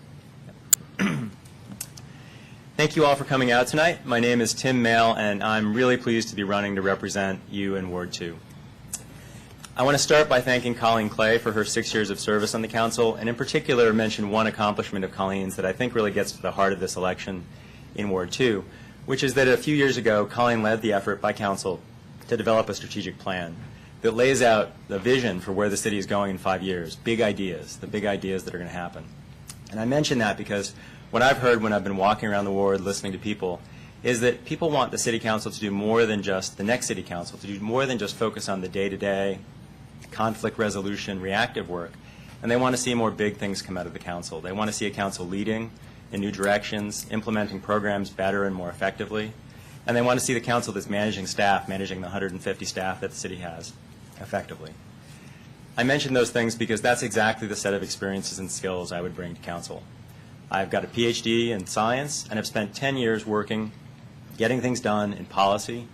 Thank you all for coming out tonight. My name is Tim Mail, and I'm really pleased to be running to represent you in Ward 2. I want to start by thanking Colleen Clay for her 6 years of service on the council, and in particular mention one accomplishment of Colleen's that I think really gets to the heart of this election in Ward 2, which is that a few years ago, Colleen led the effort by council to develop a strategic plan that lays out the vision for where the city is going in 5 years, big ideas, the big ideas that are going to happen. And I mention that because what I've heard when I've been walking around the ward listening to people is that people want the city council to do more than just the next city council, to do more than just focus on the day-to-day conflict resolution, reactive work, and they want to see more big things come out of the council. They want to see a council leading in new directions, implementing programs better and more effectively, and they want to see the council that's managing staff, managing the 150 staff that the city has effectively. I mention those things because that's exactly the set of experiences and skills I would bring to council. I've got a PhD in science and have spent 10 years working, getting things done in policy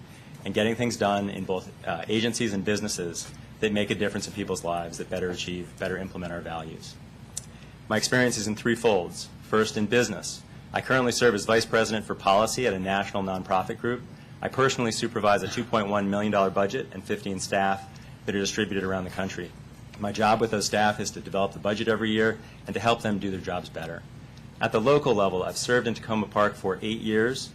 and getting things done in both agencies and businesses that make a difference in people's lives, that better achieve, better implement our values. My experience is in 3 folds. First, in business. I currently serve as Vice President for Policy at a national nonprofit group. I personally supervise a $2.1 million budget and 15 staff that are distributed around the country. My job with those staff is to develop the budget every year and to help them do their jobs better. At the local level, I've served in Takoma Park for 8 years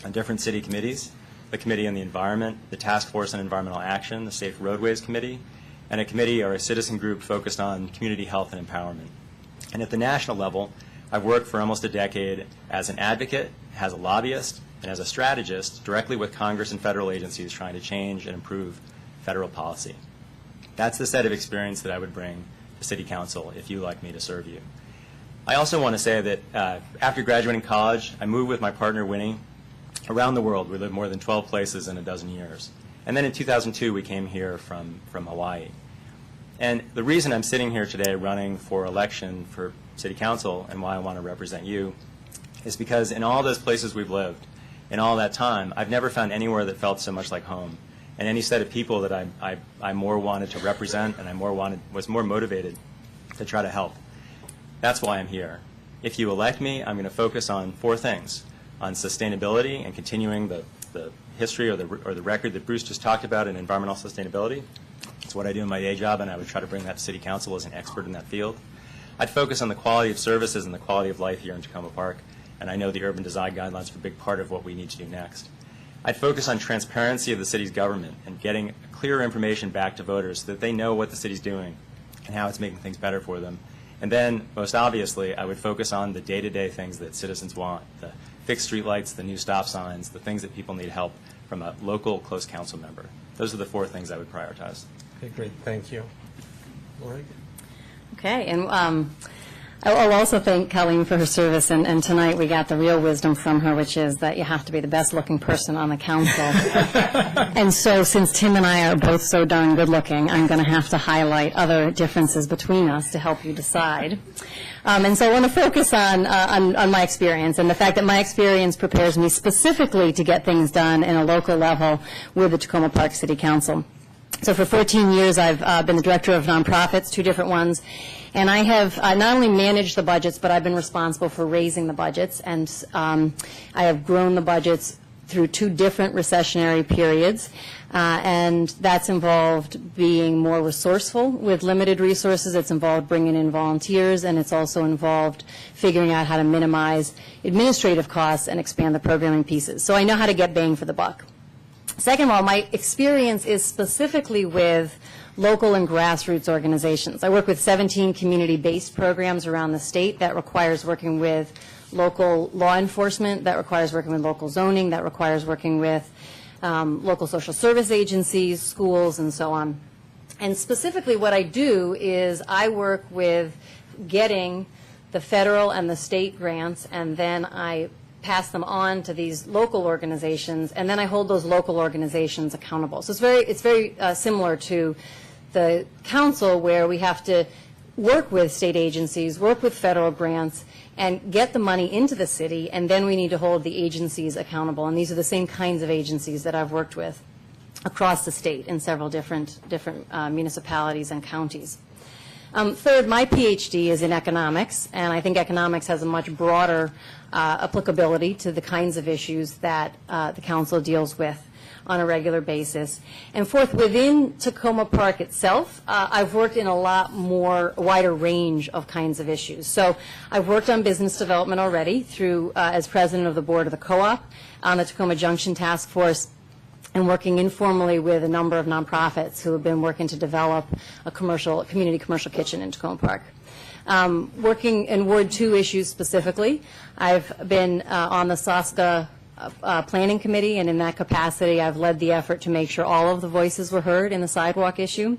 on different city committees, the Committee on the Environment, the Task Force on Environmental Action, the Safe Roadways Committee, and a committee or a citizen group focused on community health and empowerment. And at the national level, I've worked for almost a decade as an advocate, as a lobbyist, and as a strategist directly with Congress and federal agencies trying to change and improve federal policy. That's the set of experience that I would bring to City Council if you like me to serve you. I also want to say that after graduating college, I moved with my partner Winnie around the world. We lived more than 12 places in a dozen years. And then in 2002, we came here from Hawaii. And the reason I'm sitting here today running for election for City Council and why I want to represent you is because in all those places we've lived, in all that time, I've never found anywhere that felt so much like home, and any set of people that I more wanted to represent and was more motivated to try to help. That's why I'm here. If you elect me, I'm going to focus on 4 things: on sustainability and continuing the history or the record that Bruce just talked about in environmental sustainability. It's what I do in my day job, and I would try to bring that to City Council as an expert in that field. I'd focus on the quality of services and the quality of life here in Takoma Park, and I know the urban design guidelines are a big part of what we need to do next. I'd focus on transparency of the city's government and getting clear information back to voters so that they know what the city's doing and how it's making things better for them. And then, most obviously, I would focus on the day-to-day things that citizens want, the fixed streetlights, the new stop signs, the things that people need help from a local close council member. Those are the 4 things I would prioritize. Okay, great. Thank you. Lori? Okay, and I'll also thank Colleen for her service, and tonight we got the real wisdom from her, which is that you have to be the best-looking person on the council. And so since Tim and I are both so darn good-looking, I'm going to have to highlight other differences between us to help you decide. And so I want to focus on my experience and the fact that my experience prepares me specifically to get things done in a local level with the Takoma Park City Council. So for 14 years, I've been the director of nonprofits, 2 different ones, and I have not only managed the budgets, but I've been responsible for raising the budgets, and I have grown the budgets through 2 different recessionary periods, and that's involved being more resourceful with limited resources. It's involved bringing in volunteers, and it's also involved figuring out how to minimize administrative costs and expand the programming pieces. So I know how to get bang for the buck. Second of all, my experience is specifically with local and grassroots organizations. I work with 17 community-based programs around the state. That requires working with local law enforcement, that requires working with local zoning, that requires working with local social service agencies, schools, and so on. And specifically what I do is I work with getting the federal and the state grants, and then I pass them on to these local organizations, and then I hold those local organizations accountable. So it's very similar to the council, where we have to work with state agencies, work with federal grants, and get the money into the city, and then we need to hold the agencies accountable. And these are the same kinds of agencies that I've worked with across the state in several different municipalities and counties. Third, my PhD is in economics, and I think economics has a much broader applicability to the kinds of issues that the council deals with on a regular basis. And fourth, within Takoma Park itself, I've worked in a lot more wider range of kinds of issues. So I've worked on business development already through as president of the board of the co-op on the Takoma Junction Task Force, and working informally with a number of nonprofits who have been working to develop a community commercial kitchen in Takoma Park. Working in Ward 2 issues specifically, I've been on the SOSCA Planning Committee, and in that capacity I've led the effort to make sure all of the voices were heard in the sidewalk issue.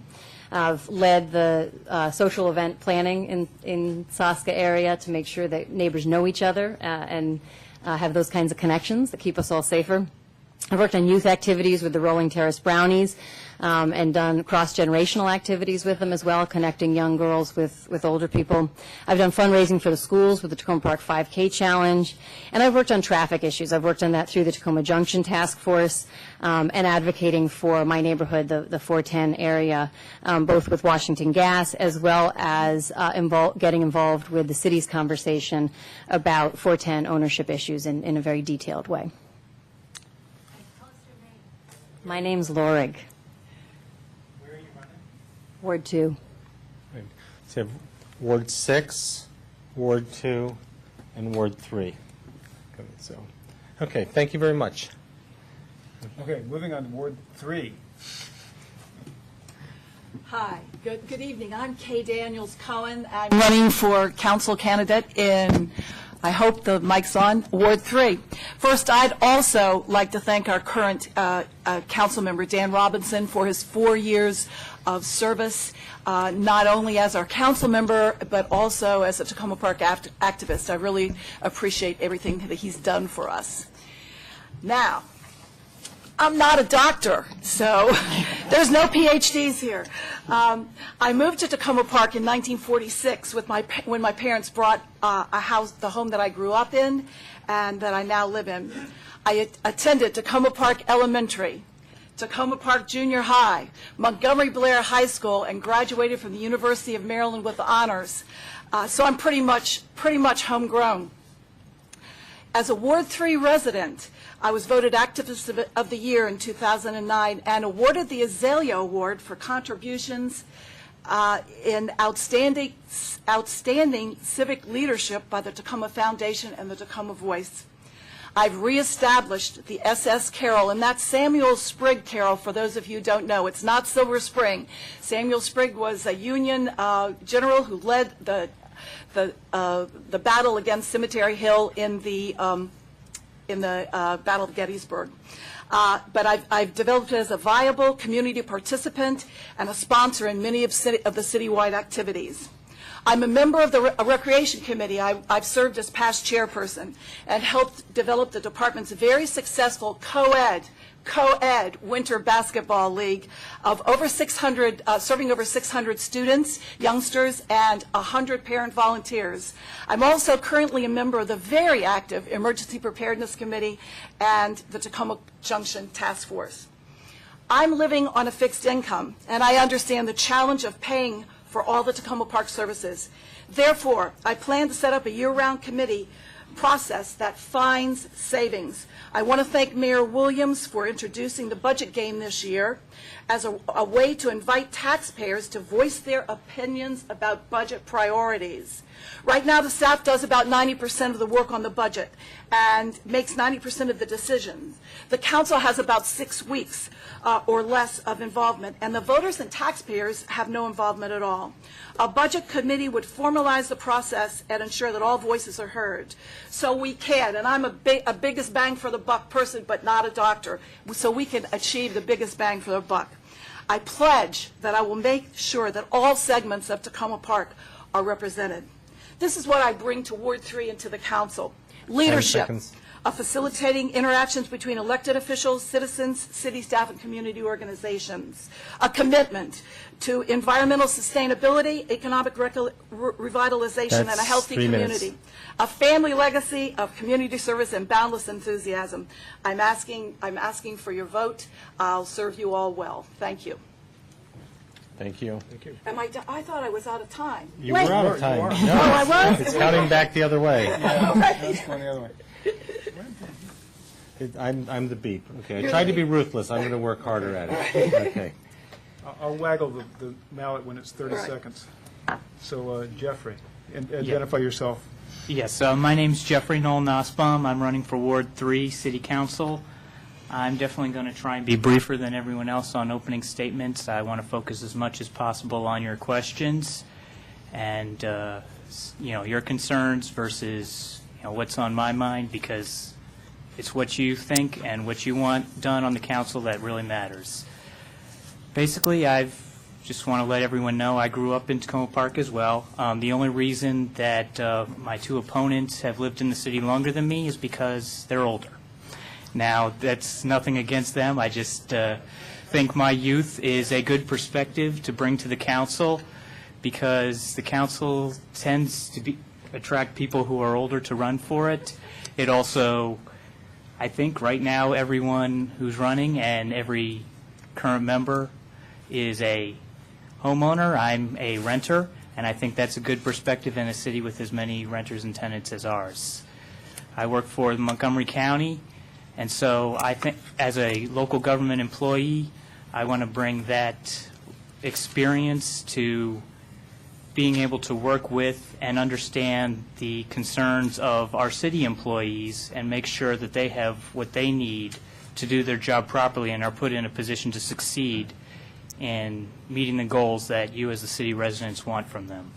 I've led the social event planning in SOSCA area to make sure that neighbors know each other and have those kinds of connections that keep us all safer. I've worked on youth activities with the Rolling Terrace Brownies and done cross-generational activities with them as well, connecting young girls with older people. I've done fundraising for the schools with the Takoma Park 5K Challenge, and I've worked on traffic issues. I've worked on that through the Takoma Junction Task Force and advocating for my neighborhood, the 410 area, both with Washington Gas as well as getting involved with the city's conversation about 410 ownership issues in a very detailed way. My name's Lorig. Where are you running? Ward 2. So you have Ward 6, Ward 2, and Ward 3. Okay, thank you very much. Okay, moving on to Ward 3. Hi, good evening. I'm Kay Daniels Cohen. I'm running for council candidate in, I hope the mic's on, Ward 3. First, I'd also like to thank our current council member, Dan Robinson, for his 4 years of service, not only as our council member, but also as a Takoma Park activist. I really appreciate everything that he's done for us. Now, I'm not a doctor, so there's no PhDs here. I moved to Takoma Park in 1946 when my parents brought a house, the home that I grew up in and that I now live in. I attended Takoma Park Elementary, Takoma Park Junior High, Montgomery Blair High School, and graduated from the University of Maryland with honors. So I'm pretty much homegrown. As a Ward 3 resident, I was voted Activist of the Year in 2009 and awarded the Azalea Award for contributions in outstanding civic leadership by the Takoma Foundation and the Takoma Voice. I've reestablished the SS Carol, and that's Samuel Sprigg Carol, for those of you who don't know. It's not Silver Spring. Samuel Sprigg was a Union general who led the battle against Cemetery Hill in the Battle of Gettysburg. But I've developed it as a viable community participant and a sponsor in many of the citywide activities. I'm a member of the Recreation Committee. I've served as past chairperson and helped develop the department's very successful co-ed winter basketball league of over 600, serving over 600 students, youngsters, and 100 parent volunteers. I'm also currently a member of the very active Emergency Preparedness Committee and the Tacoma Junction Task Force. I'm living on a fixed income, and I understand the challenge of paying for all the Takoma Park services. Therefore, I plan to set up a year-round committee process that finds savings. I want to thank Mayor Williams for introducing the budget game this year as a way to invite taxpayers to voice their opinions about budget priorities. Right now, the staff does about 90% of the work on the budget and makes 90% of the decisions. The council has about 6 weeks or less of involvement, and the voters and taxpayers have no involvement at all. A budget committee would formalize the process and ensure that all voices are heard. So we can, and I'm a biggest bang for the buck person, but not a doctor, so we can achieve the biggest bang for the buck. I pledge that I will make sure that all segments of Takoma Park are represented. This is what I bring to Ward 3 and to the council. Leadership of facilitating interactions between elected officials, citizens, city staff, and community organizations. A commitment to environmental sustainability, economic revitalization, and a healthy community. A family legacy of community service and boundless enthusiasm. I'm asking for your vote. I'll serve you all well. Thank you. Thank you. I thought I was out of time. You were out of time. Oh, I was? It's counting back the other way. That's going the other way. I'm the beep. Okay, I tried to be ruthless. I'm going to work harder at it. Okay. I'll waggle the mallet when it's 30 seconds. So, Jeffrey, identify yourself. Yes, my name's Jeffrey Noel Nussbaum. I'm running for Ward 3 City Council. I'm definitely going to try and be briefer than everyone else on opening statements. I want to focus as much as possible on your questions and your concerns versus what's on my mind, because it's what you think and what you want done on the council that really matters. Basically, I just want to let everyone know I grew up in Takoma Park as well. The only reason that my two opponents have lived in the city longer than me is because they're older. Now, that's nothing against them. I just think my youth is a good perspective to bring to the council, because the council tends to attract people who are older to run for it. It also, I think right now everyone who's running and every current member is a homeowner. I'm a renter, and I think that's a good perspective in a city with as many renters and tenants as ours. I work for Montgomery County, and so I think as a local government employee, I want to bring that experience to being able to work with and understand the concerns of our city employees and make sure that they have what they need to do their job properly and are put in a position to succeed in meeting the goals that you as the city residents want from them.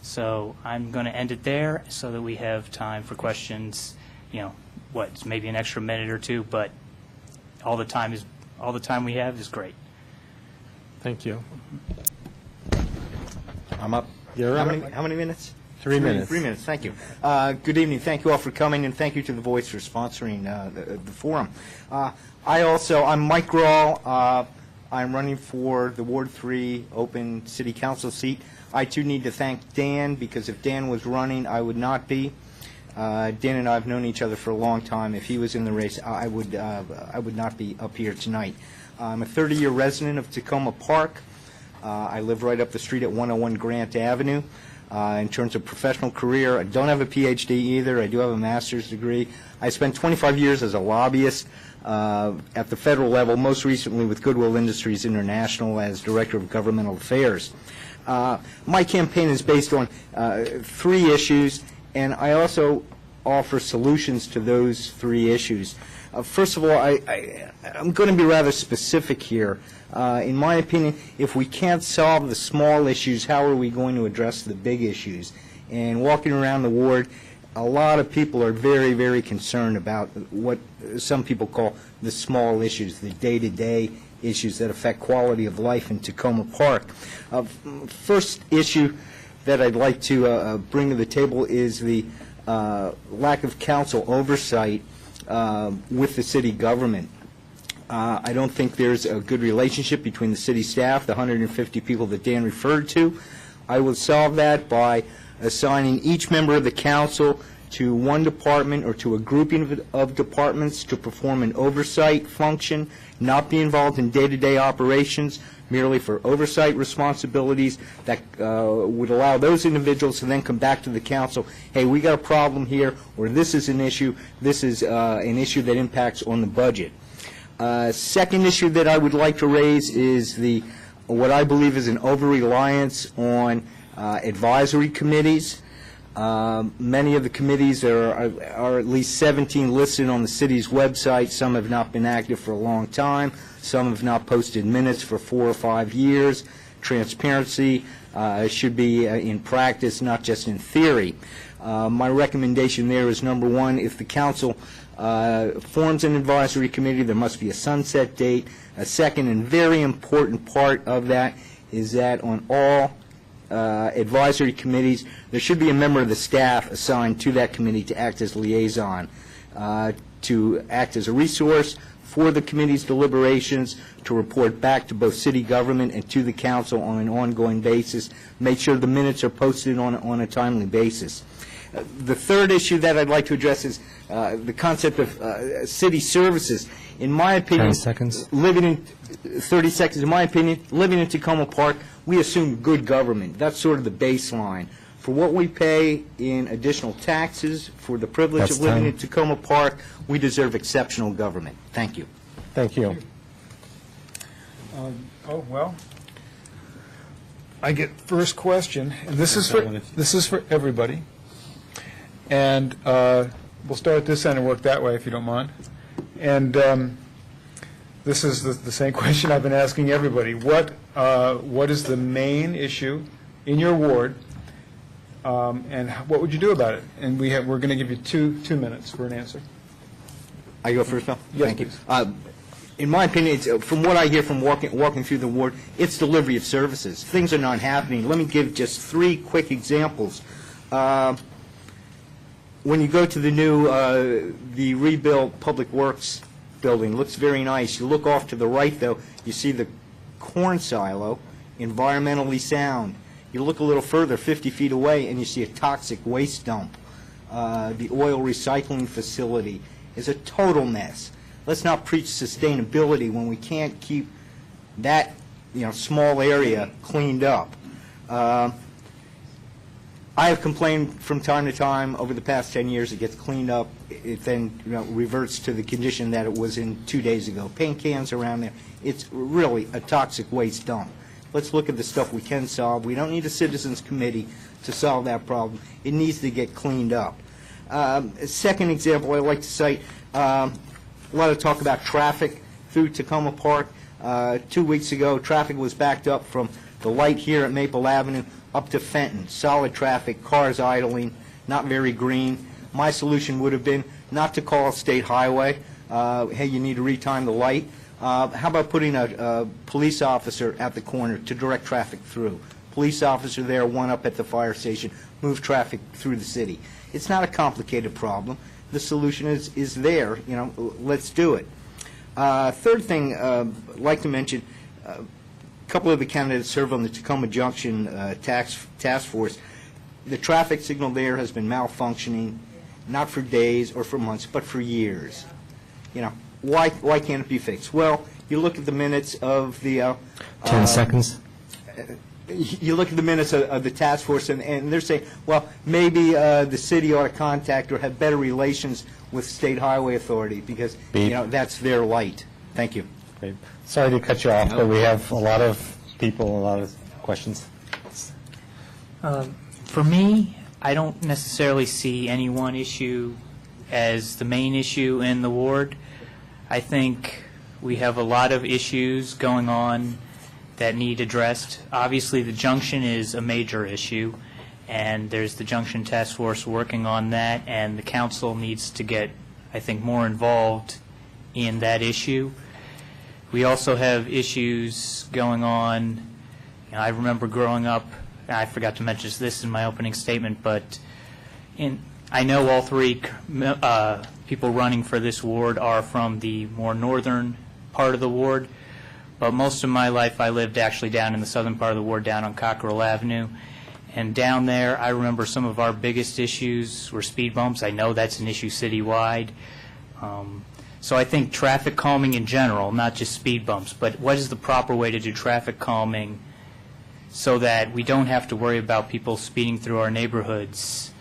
So I'm going to end it there so that we have time for questions. It's maybe an extra minute or two, but all the time we have is great. Thank you. I'm up. You're How up. many minutes? 3 minutes. 3 minutes, thank you. Good evening, thank you all for coming, and thank you to The Voice for sponsoring the forum. I'm Mike Grawl. I'm running for the Ward 3 open city council seat. I too need to thank Dan, because if Dan was running, I would not be. Dan and I have known each other for a long time. If he was in the race, I would not be up here tonight. I'm a 30-year resident of Takoma Park. I live right up the street at 101 Grant Avenue. In terms of professional career, I don't have a PhD either. I do have a master's degree. I spent 25 years as a lobbyist at the federal level, most recently with Goodwill Industries International as Director of Governmental Affairs. My campaign is based on 3 issues, and I also offer solutions to those 3 issues. First of all, I'm going to be rather specific here. In my opinion, if we can't solve the small issues, how are we going to address the big issues? And walking around the ward, a lot of people are very, very concerned about what some people call the small issues, the day-to-day issues that affect quality of life in Takoma Park. First issue that I'd like to bring to the table is the lack of council oversight with the city government. I don't think there's a good relationship between the city staff, the 150 people that Dan referred to. I will solve that by assigning each member of the council to one department or to a grouping of departments to perform an oversight function, not be involved in day-to-day operations, merely for oversight responsibilities that would allow those individuals to then come back to the council, hey, we got a problem here, or this is an issue that impacts on the budget. Second issue that I would like to raise is what I believe is an over-reliance on advisory committees. Many of the committees are at least 17 listed on the city's website. Some have not been active for a long time. Some have not posted minutes for 4 or 5 years. Transparency should be in practice, not just in theory. My recommendation there is, number one, if the council forms an advisory committee, there must be a sunset date. A second and very important part of that is that on all advisory committees, there should be a member of the staff assigned to that committee to act as liaison, to act as a resource for the committee's deliberations, to report back to both city government and to the council on an ongoing basis, make sure the minutes are posted on a timely basis. The third issue that I'd like to address is the concept of city services. In my opinion, 10 seconds. living in 30 seconds. In my opinion, living in Takoma Park, we assume good government. That's sort of the baseline. For what we pay in additional taxes, for the privilege of living in Takoma Park, we deserve exceptional government. Thank you. Thank you. I get first question, and this is for everybody. And we'll start at this end and work that way, if you don't mind. And this is the same question I've been asking everybody. What is the main issue in your ward, and what would you do about it? And we're going to give you two minutes for an answer. I go first, Bill? Yes, Thank you. please. In my opinion, from what I hear from walking through the ward, it's delivery of services. Things are not happening. Let me give just 3 quick examples. When you go to the rebuilt Public Works building, looks very nice. You look off to the right, though, you see the corn silo, environmentally sound. You look a little further, 50 feet away, and you see a toxic waste dump. The oil recycling facility is a total mess. Let's not preach sustainability when we can't keep that small area cleaned up. I have complained from time to time over the past 10 years. It gets cleaned up. It then reverts to the condition that it was in 2 days ago. Paint cans around there. It's really a toxic waste dump. Let's look at the stuff we can solve. We don't need a citizens committee to solve that problem. It needs to get cleaned up. A second example I'd like to cite, a lot of talk about traffic through Takoma Park. 2 weeks ago, traffic was backed up from the light here at Maple Avenue up to Fenton. Solid traffic, cars idling, not very green. My solution would have been not to call a state highway. Hey, you need to retime the light. How about putting a police officer at the corner to direct traffic through? Police officer there, one up at the fire station. move traffic through the city. It's not a complicated problem. The solution is there, let's do it. Third thing I'd like to mention, a couple of the candidates serve on the Takoma Junction task force. The traffic signal there has been malfunctioning, not for days or for months, but for years. Why can't it be fixed? Well, you look at the minutes of the 10 seconds. You look at the minutes of the task force, and they're saying, well, maybe the city ought to contact or have better relations with State Highway Authority because, that's their light. Thank you. Great. Sorry to cut you off, but we have a lot of people, a lot of questions. For me, I don't necessarily see any one issue as the main issue in the ward. I think we have a lot of issues going on that need addressed. Obviously, the junction is a major issue, and there's the Junction Task Force working on that, and the council needs to get, I think, more involved in that issue. We also have issues going on. I remember growing up, and I forgot to mention this in my opening statement, but I know all three people running for this ward are from the more northern part of the ward. But most of my life, I lived actually down in the southern part of the ward, down on Cockerell Avenue. And down there, I remember some of our biggest issues were speed bumps. I know that's an issue citywide. So I think traffic calming in general, not just speed bumps, but what is the proper way to do traffic calming so that we don't have to worry about people speeding through our neighborhoods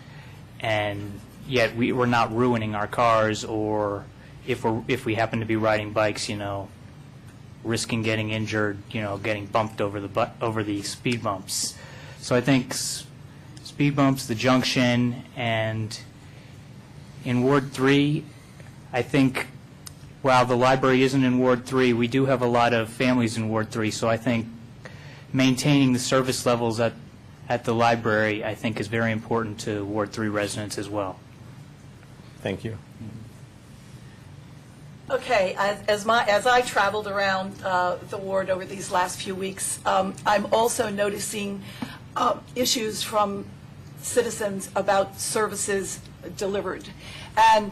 and yet we're not ruining our cars, or if we happen to be riding bikes, risking getting injured, getting bumped over the speed bumps. So I think speed bumps, the junction, and in Ward 3, I think while the library isn't in Ward 3, we do have a lot of families in Ward 3, so I think maintaining the service levels at the library, I think, is very important to Ward 3 residents as well. Thank you. Okay, as I traveled around the ward over these last few weeks, I'm also noticing issues from citizens about services delivered. And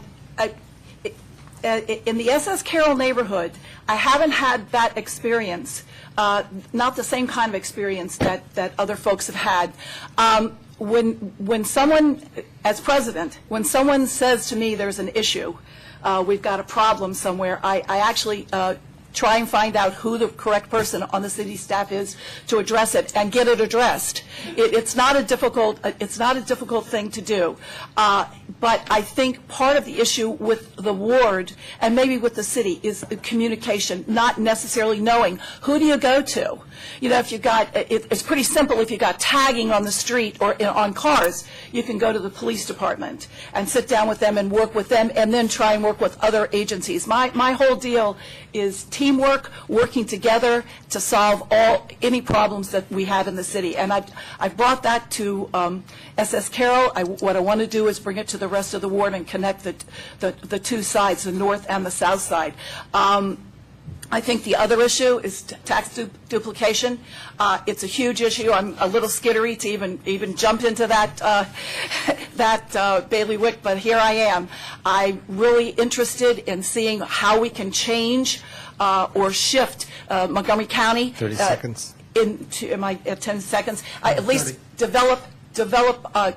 in the S.S. Carroll neighborhood, I haven't had that experience, not the same kind of experience that other folks have had. When someone, as president, when someone says to me there's an issue, we've got a problem somewhere, I actually try and find out who the correct person on the city staff is to address it and get it addressed. It's not a difficult thing to do. But I think part of the issue with the ward and maybe with the city is communication, not necessarily knowing who do you go to. If you got, it's pretty simple. If you got tagging on the street or on cars, you can go to the police department and sit down with them and work with them, and then try and work with other agencies. My whole deal is teamwork, working together to solve any problems that we have in the city. And I've brought that to S.S. Carroll. What I want to do is bring it to the rest of the ward and connect the two sides, the north and the south side. I think the other issue is tax duplication. It's a huge issue. I'm a little skittery to even jump into that bailiwick, but here I am. I'm really interested in seeing how we can change or shift Montgomery County. 30 seconds. Am I at 10 seconds? At least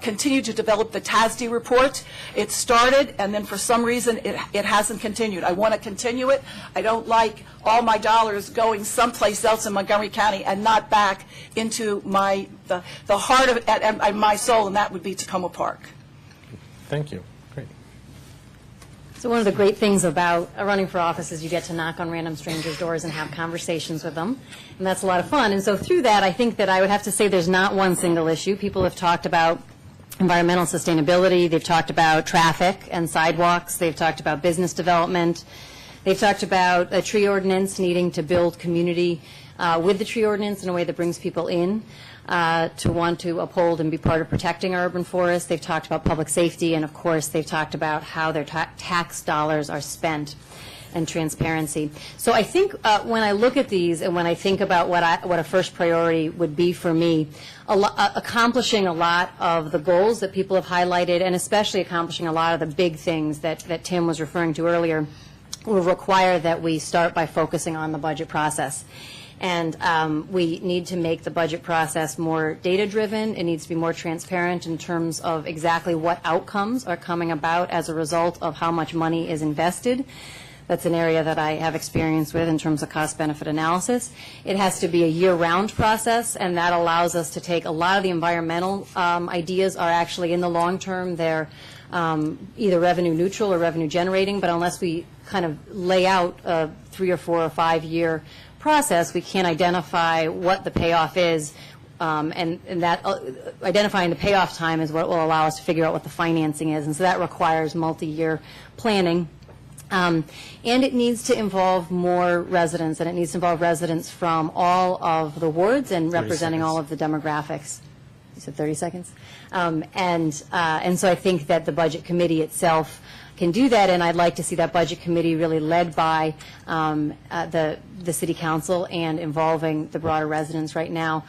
continue to develop the TASD report. It started, and then for some reason it hasn't continued. I want to continue it. I don't like all my dollars going someplace else in Montgomery County and not back into the heart of it and my soul, and that would be Takoma Park. Thank you. Great. So one of the great things about running for office is you get to knock on random strangers' doors and have conversations with them, and that's a lot of fun. And so through that, I think that I would have to say there's not one single issue. People have talked about environmental sustainability. They've talked about traffic and sidewalks. They've talked about business development. They've talked about a tree ordinance, needing to build community with the tree ordinance in a way that brings people in to want to uphold and be part of protecting our urban forests. They've talked about public safety, and of course they've talked about how their tax dollars are spent. and transparency. So I think when I look at these and when I think about what a first priority would be for me, accomplishing a lot of the goals that people have highlighted, and especially accomplishing a lot of the big things that Tim was referring to earlier, will require that we start by focusing on the budget process. And we need to make the budget process more data-driven. It needs to be more transparent in terms of exactly what outcomes are coming about as a result of how much money is invested. That's an area that I have experience with in terms of cost-benefit analysis. It has to be a year-round process, and that allows us to take a lot of the environmental ideas are actually in the long term. They're either revenue neutral or revenue generating, but unless we kind of lay out a 3 or 4 or 5 year process, we can't identify what the payoff is, and that identifying the payoff time is what will allow us to figure out what the financing is, and so that requires multi-year planning. And it needs to involve more residents, and it needs to involve residents from all of the wards and representing all of the demographics. You said 30 seconds? And so I think that the Budget Committee itself can do that, and I'd like to see that Budget Committee really led by the City Council and involving the broader residents. Right now,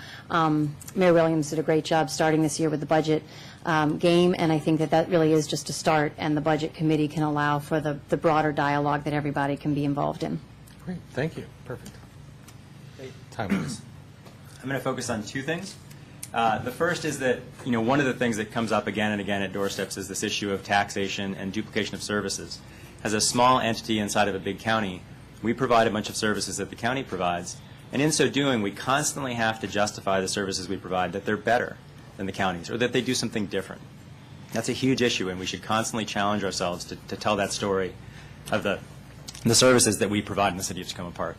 Mayor Williams did a great job starting this year with the budget game, and I think that really is just a start, and the Budget Committee can allow for the broader dialogue that everybody can be involved in. Great, thank you. Perfect. Time, please. I'm going to focus on two things. The first is that, one of the things that comes up again and again at doorsteps is this issue of taxation and duplication of services. As a small entity inside of a big county, we provide a bunch of services that the county provides, and in so doing, we constantly have to justify the services we provide that they're better than the counties or that they do something different. That's a huge issue, and we should constantly challenge ourselves to tell that story of the services that we provide in the city of Takoma Park.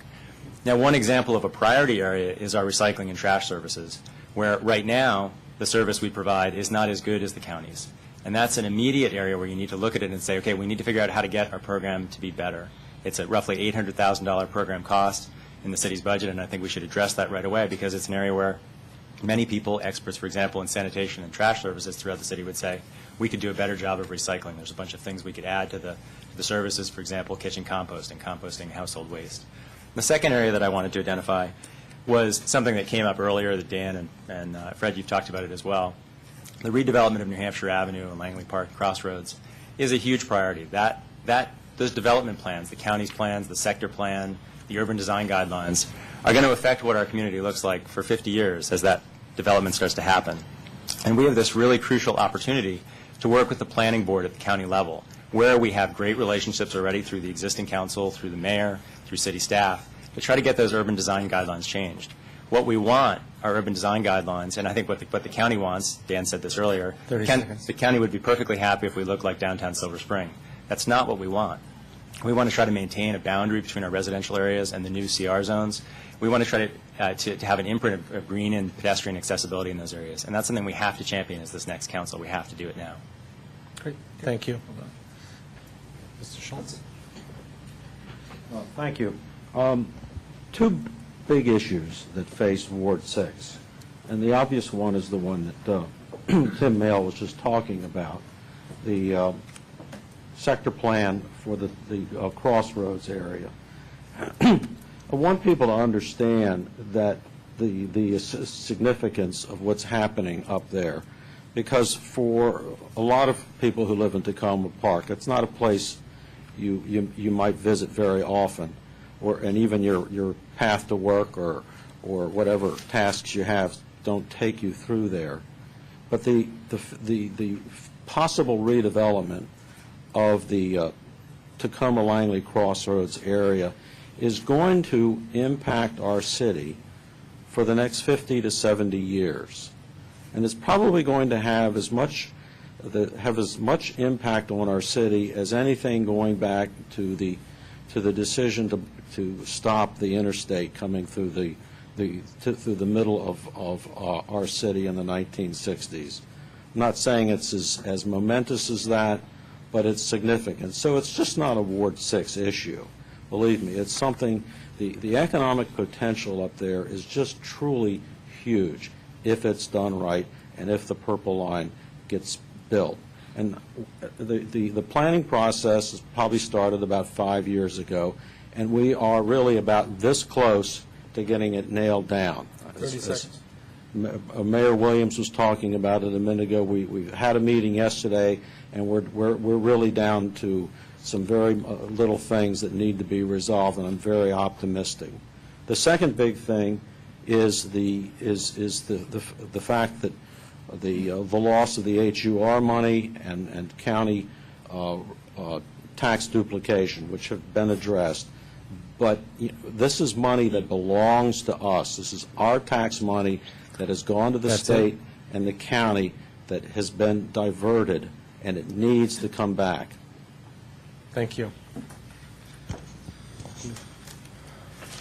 Now, one example of a priority area is our recycling and trash services, where right now the service we provide is not as good as the counties. And that's an immediate area where you need to look at it and say, okay, we need to figure out how to get our program to be better. It's a roughly $800,000 program cost in the city's budget, and I think we should address that right away because it's an area where many people, experts, for example, in sanitation and trash services throughout the city would say, we could do a better job of recycling. There's a bunch of things we could add to the services, for example, kitchen composting household waste. The second area that I wanted to identify was something that came up earlier that Dan and Fred, you've talked about it as well. The redevelopment of New Hampshire Avenue and Langley Park and Crossroads is a huge priority. Those development plans, the county's plans, the sector plan, the urban design guidelines, are going to affect what our community looks like for 50 years as that development starts to happen. And we have this really crucial opportunity to work with the planning board at the county level, where we have great relationships already through the existing council, through the mayor, through city staff, to try to get those urban design guidelines changed. What we want are urban design guidelines, and I think what the county wants, Dan said this earlier, the county would be perfectly happy if we looked like downtown Silver Spring. That's not what we want. We want to try to maintain a boundary between our residential areas and the new CR zones. We want to try to have an imprint of green and pedestrian accessibility in those areas, and that's something we have to champion as this next council. We have to do it now. Great, thank you. Mr. Schultz. Thank you. Two big issues that face Ward 6, and the obvious one is the one that Tim Mail was just talking about, the sector plan for the Crossroads area. I want people to understand that the significance of what's happening up there, because for a lot of people who live in Takoma Park, it's not a place you might visit very often, and even your path to work or whatever tasks you have don't take you through there. But the possible redevelopment of the Takoma-Langley Crossroads area is going to impact our city for the next 50 to 70 years. And it's probably going to have as much impact on our city as anything going back to the decision to stop the interstate coming through the middle of our city in the 1960s. I'm not saying it's as momentous as that, but it's significant. So it's just not a Ward 6 issue. Believe me, it's something, the economic potential up there is just truly huge if it's done right and if the Purple Line gets built. And the planning process has probably started about 5 years ago, and we are really about this close to getting it nailed down. 30 seconds. Mayor Williams was talking about it a minute ago. We had a meeting yesterday, and we're really down to some very little things that need to be resolved, and I'm very optimistic. The second big thing is the fact that the loss of the HUR money and county tax duplication, which have been addressed. But this is money that belongs to us. This is our tax money that has gone to the state and the county that has been diverted, and it needs to come back. Thank you.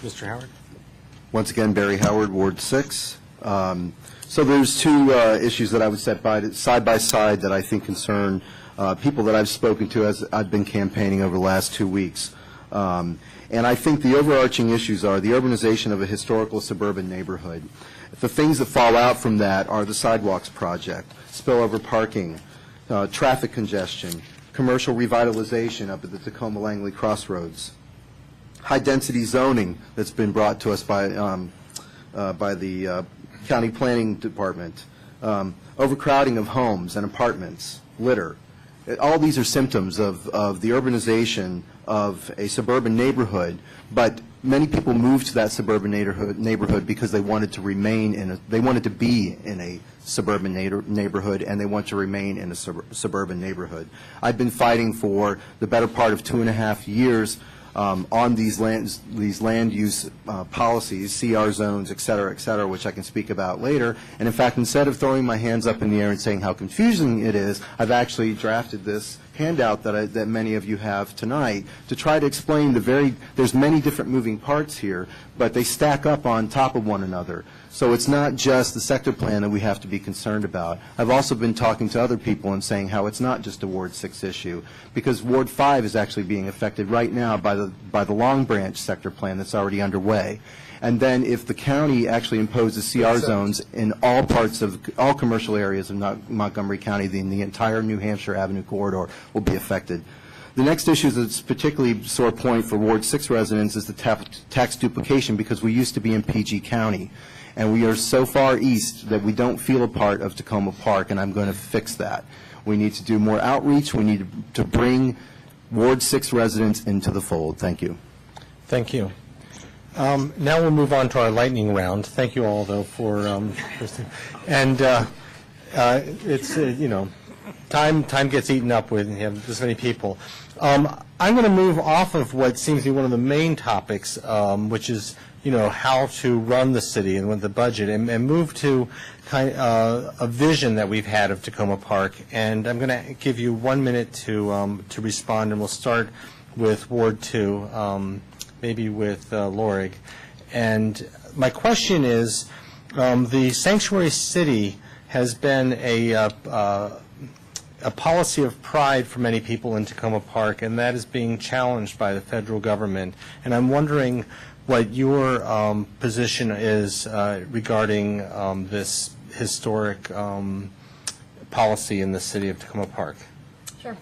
Mr. Howard? Once again, Barry Howard, Ward 6. So there's two issues that I would set side by side that I think concern people that I've spoken to as I've been campaigning over the last 2 weeks. And I think the overarching issues are the urbanization of a historical suburban neighborhood. The things that fall out from that are the sidewalks project, spillover parking, traffic congestion, commercial revitalization up at the Takoma-Langley Crossroads, high-density zoning that's been brought to us by the County Planning Department, overcrowding of homes and apartments, litter. All these are symptoms of the urbanization of a suburban neighborhood, but many people moved to that suburban neighborhood because they wanted to remain they wanted to be in a suburban neighborhood, and they want to remain in a suburban neighborhood. I've been fighting for the better part of 2.5 years on these land use policies, CR zones, et cetera, which I can speak about later. And in fact, instead of throwing my hands up in the air and saying how confusing it is, I've actually drafted this handout that many of you have tonight to try to explain there's many different moving parts here, but they stack up on top of one another. So it's not just the sector plan that we have to be concerned about. I've also been talking to other people and saying how it's not just a Ward 6 issue, because Ward 5 is actually being affected right now by the Long Branch sector plan that's already underway. And then if the county actually imposes CR zones in all commercial areas of Montgomery County, then the entire New Hampshire Avenue corridor will be affected. The next issue that's particularly sore point for Ward 6 residents is the tax duplication, because we used to be in PG County. And we are so far east that we don't feel a part of Takoma Park, and I'm going to fix that. We need to do more outreach. We need to bring Ward 6 residents into the fold. Thank you. Thank you. Now we'll move on to our lightning round. Thank you all, though, for and it's time gets eaten up with this many people. I'm going to move off of what seems to be one of the main topics, which is how to run the city and with the budget, and move to a vision that we've had of Takoma Park. And I'm going to give you 1 minute to respond, and we'll start with Ward 2. Maybe with Lorig. And my question is, the sanctuary city has been a policy of pride for many people in Takoma Park, and that is being challenged by the federal government. And I'm wondering what your position is regarding this historic policy in the city of Takoma Park. Sure.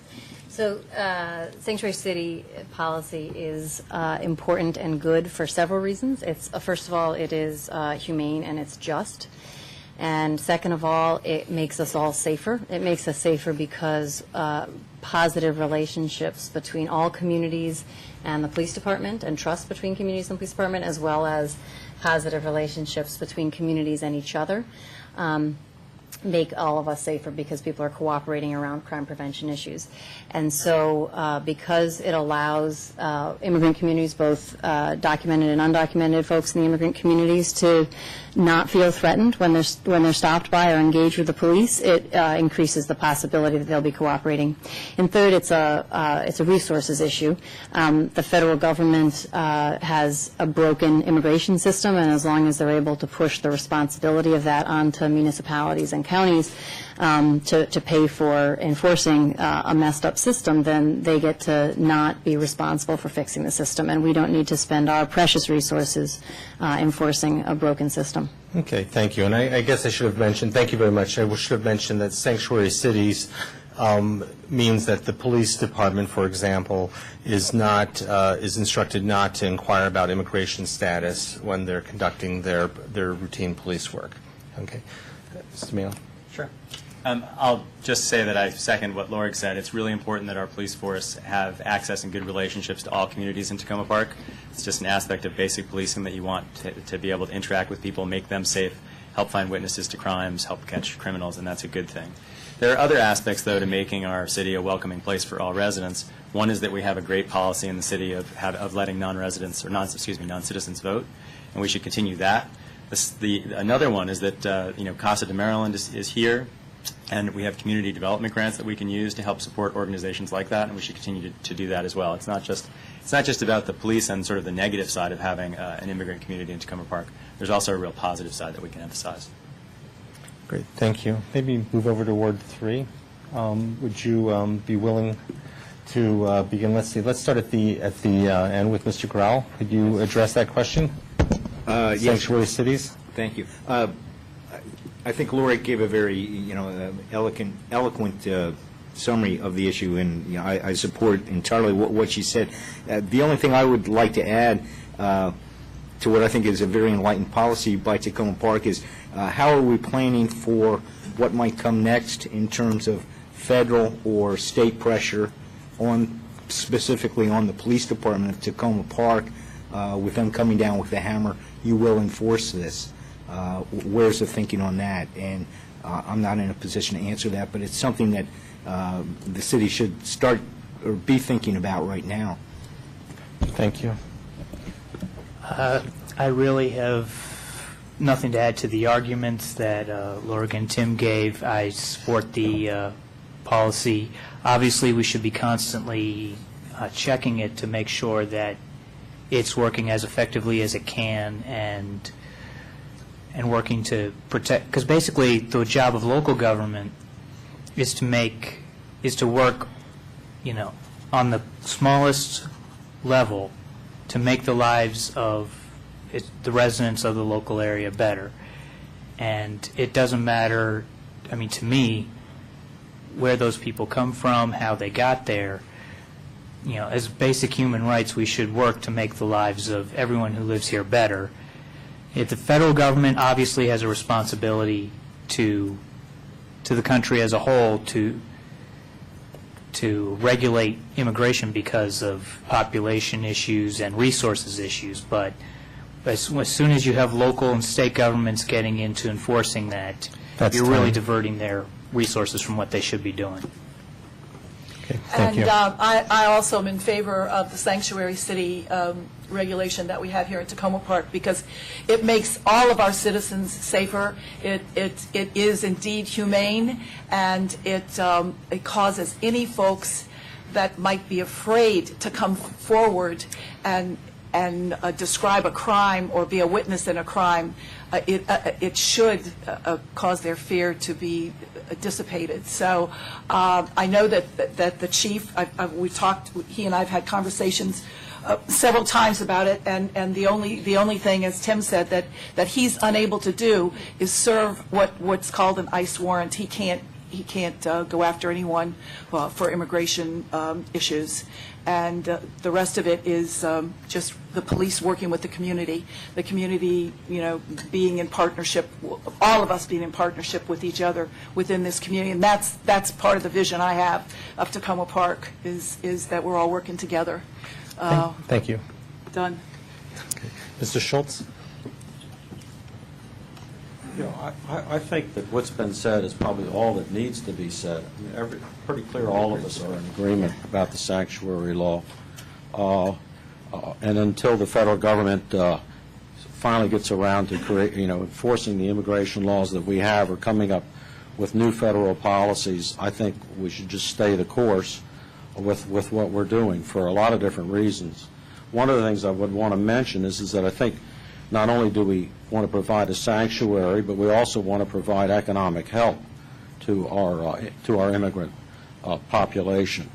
So sanctuary city policy is important and good for several reasons. It's first of all, it is humane and it's just. And second of all, it makes us all safer. It makes us safer because positive relationships between all communities and the police department, and trust between communities and the police department, as well as positive relationships between communities and each other, make all of us safer because people are cooperating around crime prevention issues. And so because it allows immigrant communities, both documented and undocumented folks in the immigrant communities, to not feel threatened when they're stopped by or engaged with the police, it increases the possibility that they'll be cooperating. And third, it's a resources issue. The federal government has a broken immigration system, and as long as they're able to push the responsibility of that onto municipalities and counties to pay for enforcing a messed up system, then they get to not be responsible for fixing the system, and we don't need to spend our precious resources enforcing a broken system. Okay, thank you. And I guess I should have mentioned, thank you very much, I should have mentioned that sanctuary cities means that the police department, for example, is instructed not to inquire about immigration status when they're conducting their routine police work. Okay. Mr. Mayo? Sure. I'll just say that I second what Lorig said. It's really important that our police force have access and good relationships to all communities in Takoma Park. It's just an aspect of basic policing that you want to be able to interact with people, make them safe, help find witnesses to crimes, help catch criminals, and that's a good thing. There are other aspects, though, to making our city a welcoming place for all residents. One is that we have a great policy in the city of letting non-residents or non-citizens vote, and we should continue that. Another one is that Casa de Maryland is here, and we have community development grants that we can use to help support organizations like that, and we should continue to do that as well. It's not just about the police and sort of the negative side of having an immigrant community in Takoma Park. There's also a real positive side that we can emphasize. Great, thank you. Maybe move over to Ward 3. Would you be willing to begin? Let's see. Let's start at the end with Mr. Grau. Could you address that question? Yes. Sanctuary cities. Thank you. I think Lori gave a very, eloquent summary of the issue, and I support entirely what she said. The only thing I would like to add to what I think is a very enlightened policy by Takoma Park is how are we planning for what might come next in terms of federal or state pressure specifically on the police department of Takoma Park, with them coming down with the hammer, you will enforce this. Where's the thinking on that? And I'm not in a position to answer that, but it's something that the city should start or be thinking about right now. Thank you. I really have nothing to add to the arguments that Lorig and Tim gave. I support the policy. Obviously, we should be constantly checking it to make sure that it's working as effectively as it can, and working to protect, because basically the job of local government is to work, on the smallest level to make the lives of the residents of the local area better. And it doesn't matter, to me, where those people come from, how they got there. As basic human rights, we should work to make the lives of everyone who lives here better. If the federal government obviously has a responsibility to the country as a whole to regulate immigration because of population issues and resources issues, but as soon as you have local and state governments getting into enforcing that, you're really diverting their resources from what they should be doing. Okay, thank you. I also am in favor of the sanctuary city regulation that we have here at Takoma Park, because it makes all of our citizens safer. It is indeed humane, and it causes any folks that might be afraid to come forward and describe a crime or be a witness in a crime. It should cause their fear to be dissipated. So I know that the chief, we've talked, he and I have had conversations several times about it, and the only thing, as Tim said, that he's unable to do is serve what's called an ICE warrant. He can't go after anyone for immigration issues. And the rest of it is just the police working with the community, being in partnership, all of us being in partnership with each other within this community. And that's part of the vision I have of Takoma Park, is that we're all working together. Thank you. Done. Okay. Mr. Schultz? I think that what's been said is probably all that needs to be said. Pretty clear all of us are in agreement about the sanctuary law. And until the federal government finally gets around to enforcing the immigration laws that we have, or coming up with new federal policies, I think we should just stay the course with what we're doing for a lot of different reasons. One of the things I would want to mention is that I think not only do we want to provide a sanctuary, but we also want to provide economic help to our immigrant population,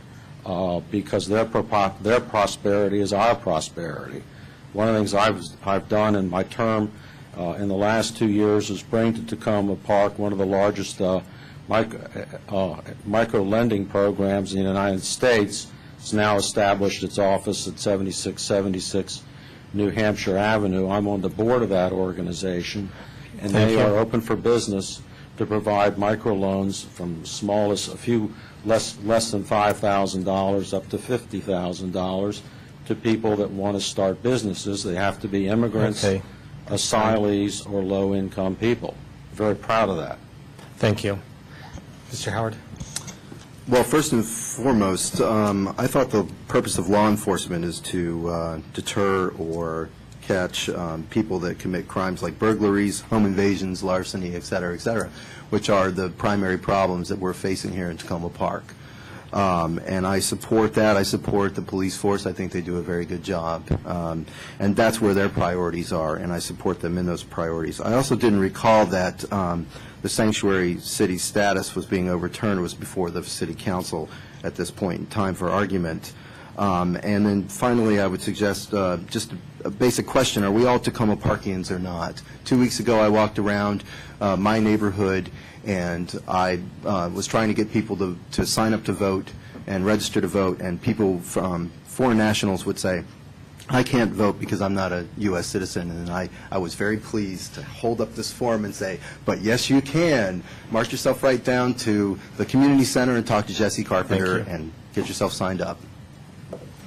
because their prosperity is our prosperity. One of the things I've done in my term in the last 2 years is bring to Takoma Park one of the largest micro-lending programs in the United States. It's now established its office at 7676 New Hampshire Avenue. I'm on the board of that organization, and they are open for business to provide microloans from small as a few less than $5,000 up to $50,000 to people that want to start businesses. They have to be immigrants, asylees, or low-income people. Very proud of that. Thank you. Mr. Howard? Well, first and foremost, I thought the purpose of law enforcement is to deter or catch people that commit crimes like burglaries, home invasions, larceny, et cetera, which are the primary problems that we're facing here in Takoma Park. And I support that. I support the police force. I think they do a very good job. And that's where their priorities are, and I support them in those priorities. I also didn't recall that the sanctuary city status was being overturned. It was before the city council at this point in time for argument. And then finally, I would suggest just a basic question. Are we all Takoma Parkians or not? 2 weeks ago, I walked around my neighborhood, and I was trying to get people to sign up to vote and register to vote, and people from foreign nationals would say, I can't vote because I'm not a U.S. citizen. And I was very pleased to hold up this form and say, but yes, you can. March yourself right down to the community center and talk to Jesse Carpenter and get yourself signed up.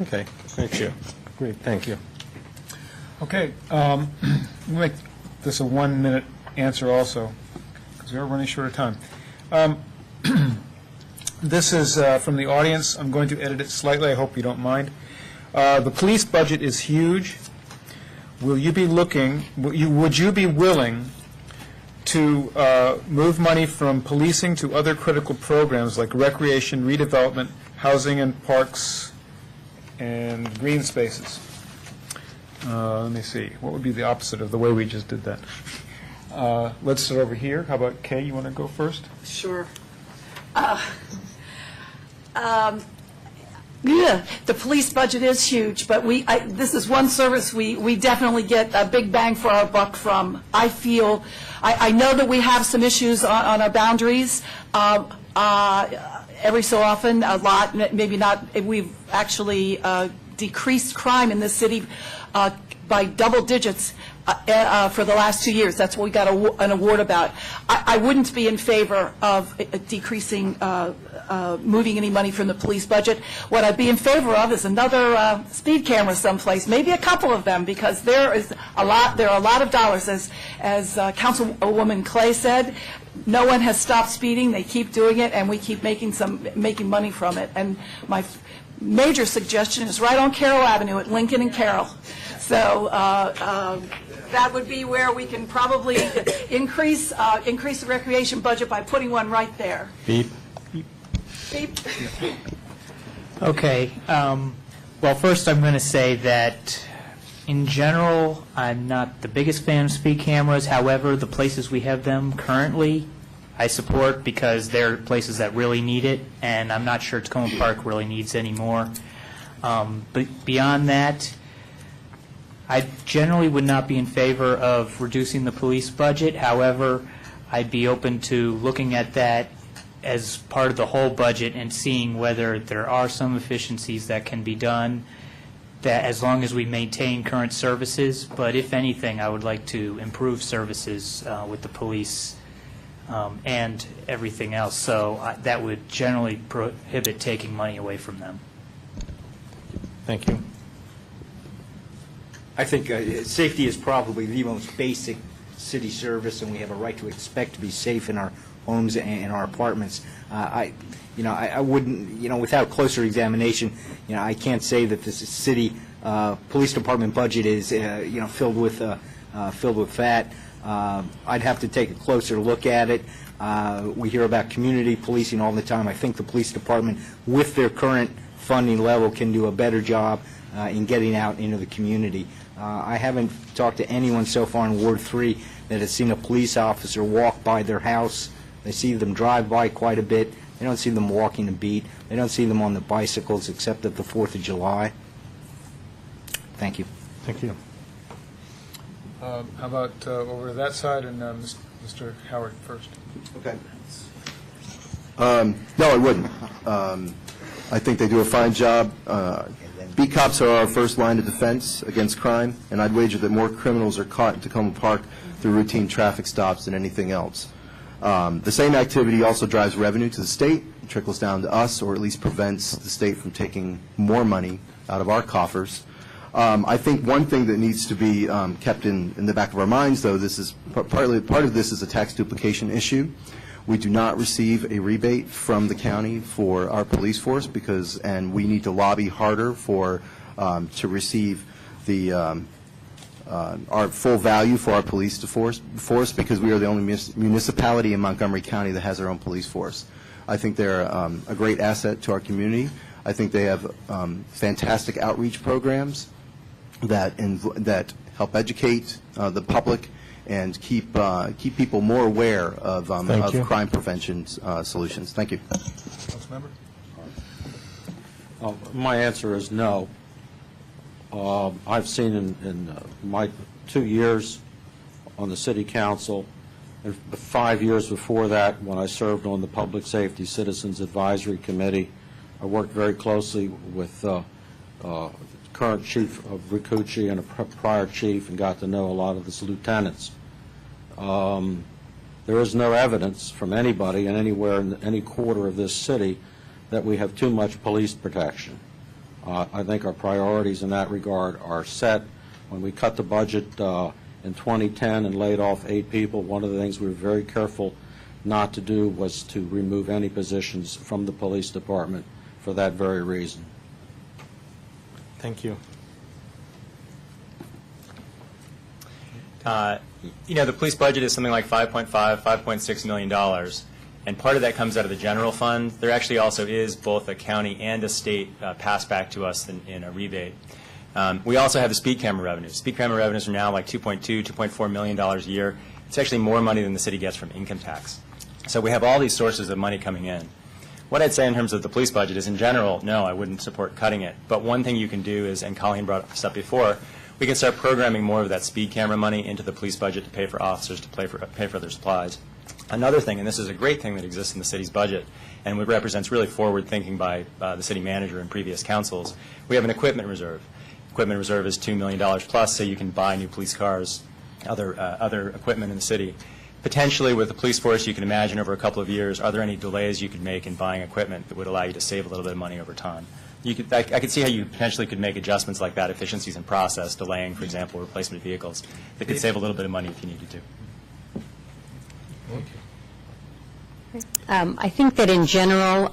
Okay, thank you. Great, thank you. Okay, we'll make this a 1-minute answer also, because we are running short of time. This is from the audience. I'm going to edit it slightly. I hope you don't mind. The police budget is huge. Would you be willing to move money from policing to other critical programs like recreation, redevelopment, housing and parks, and green spaces? Let me see. What would be the opposite of the way we just did that? Let's start over here. How about Kay? You want to go first? Sure. The police budget is huge, but this is one service we definitely get a big bang for our buck from. I know that we have some issues on our boundaries. Every so often, a lot, maybe not, we've actually decreased crime in this city by double digits for the last 2 years. That's what we got an award about. I wouldn't be in favor of decreasing, moving any money from the police budget. What I'd be in favor of is another speed camera someplace, maybe a couple of them, because there are a lot of dollars. As Councilwoman Clay said, no one has stopped speeding. They keep doing it, and we keep making money from it. And my major suggestion is right on Carroll Avenue at Lincoln and Carroll. So that would be where we can probably increase the recreation budget by putting one right there. Beep. Beep. Okay. Well, first I'm going to say that in general, I'm not the biggest fan of speed cameras. However, the places we have them currently, I support because they're places that really need it, and I'm not sure Takoma Park really needs any more. But beyond that, I generally would not be in favor of reducing the police budget. However, I'd be open to looking at that as part of the whole budget and seeing whether there are some efficiencies that can be done, that as long as we maintain current services. But if anything, I would like to improve services with the police and everything else. So that would generally prohibit taking money away from them. Thank you. I think safety is probably the most basic city service, and we have a right to expect to be safe in our homes and our apartments. I wouldn't, without closer examination, I can't say that this city police department budget is, filled with fat. I'd have to take a closer look at it. We hear about community policing all the time. I think the police department, with their current funding level, can do a better job in getting out into the community. I haven't talked to anyone so far in Ward 3 that has seen a police officer walk by their house. They see them drive by quite a bit. They don't see them walking a beat. They don't see them on the bicycles except at the 4th of July. Thank you. Thank you. How about over that side, and Mr. Howard first? Okay. No, I wouldn't. I think they do a fine job. Beat cops are our first line of defense against crime, and I'd wager that more criminals are caught in Takoma Park through routine traffic stops than anything else. The same activity also drives revenue to the state, trickles down to us, or at least prevents the state from taking more money out of our coffers. I think one thing that needs to be kept in the back of our minds, though, this is part of this is a tax duplication issue. We do not receive a rebate from the county for our police force and we need to lobby harder to receive our full value for our police force because we are the only municipality in Montgomery County that has their own police force. I think they're a great asset to our community. I think they have fantastic outreach programs that help educate the public and keep people more aware of crime prevention solutions. Thank you. Councilmember? My answer is no. I've seen in my 2 years on the City Council, and 5 years before that, when I served on the Public Safety Citizens Advisory Committee, I worked very closely with current Chief of Rikuchi and a prior chief and got to know a lot of his lieutenants. There is no evidence from anybody and anywhere in any quarter of this city that we have too much police protection. I think our priorities in that regard are set. When we cut the budget in 2010 and laid off 8 people, one of the things we were very careful not to do was to remove any positions from the police department for that very reason. Thank you. The police budget is something like $5.6 million, and part of that comes out of the general fund. There actually also is both a county and a state passed back to us in a rebate. We also have the speed camera revenues. Speed camera revenues are now like $2.4 million a year. It's actually more money than the city gets from income tax. So we have all these sources of money coming in. What I'd say in terms of the police budget is, in general, no, I wouldn't support cutting it. But one thing you can do is, and Colleen brought this up before, we can start programming more of that speed camera money into the police budget to pay for officers, to pay for their supplies. Another thing, and this is a great thing that exists in the city's budget, and it represents really forward thinking by the city manager and previous councils, we have an equipment reserve. Equipment reserve is $2 million plus, so you can buy new police cars, other equipment in the city. Potentially with the police force, you can imagine over a couple of years, are there any delays you could make in buying equipment that would allow you to save a little bit of money over time? I could see how you potentially could make adjustments like that, efficiencies in process, delaying, for example, replacement vehicles, that could save a little bit of money if you needed to. I think that in general,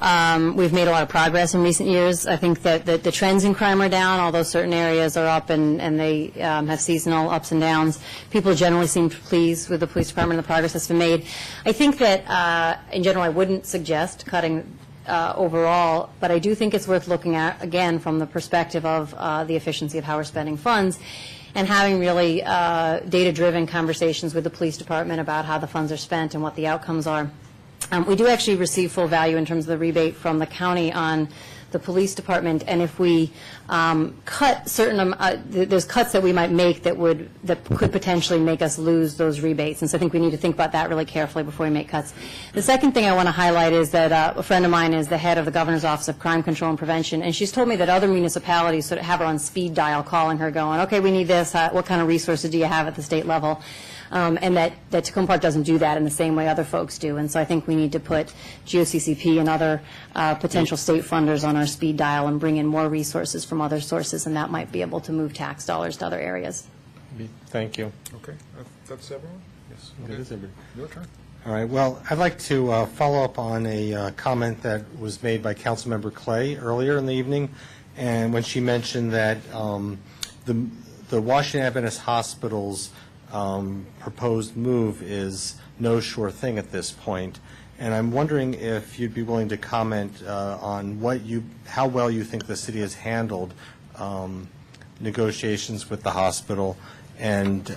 we've made a lot of progress in recent years. I think that the trends in crime are down, although certain areas are up and they have seasonal ups and downs. People generally seem pleased with the police department and the progress that's been made. I think that in general, I wouldn't suggest cutting overall, but I do think it's worth looking at, again, from the perspective of the efficiency of how we're spending funds and having really data-driven conversations with the police department about how the funds are spent and what the outcomes are. We do actually receive full value in terms of the rebate from the county on the police department, and if we cut certain, there's cuts that we might make that could potentially make us lose those rebates, and so I think we need to think about that really carefully before we make cuts. The second thing I want to highlight is that a friend of mine is the head of the Governor's Office of Crime Control and Prevention, and she's told me that other municipalities sort of have her on speed dial, calling her, going, okay, we need this, what kind of resources do you have at the state level? And that Takoma Park doesn't do that in the same way other folks do. And so I think we need to put GOCCP and other potential state funders on our speed dial and bring in more resources from other sources, and that might be able to move tax dollars to other areas. Thank you. Okay. That's everyone? Yes. It is everyone. Your turn. All right. Well, I'd like to follow up on a comment that was made by Councilmember Clay earlier in the evening, and when she mentioned that the Washington Adventist Hospital's proposed move is no sure thing at this point, and I'm wondering if you'd be willing to comment on how well you think the city has handled negotiations with the hospital and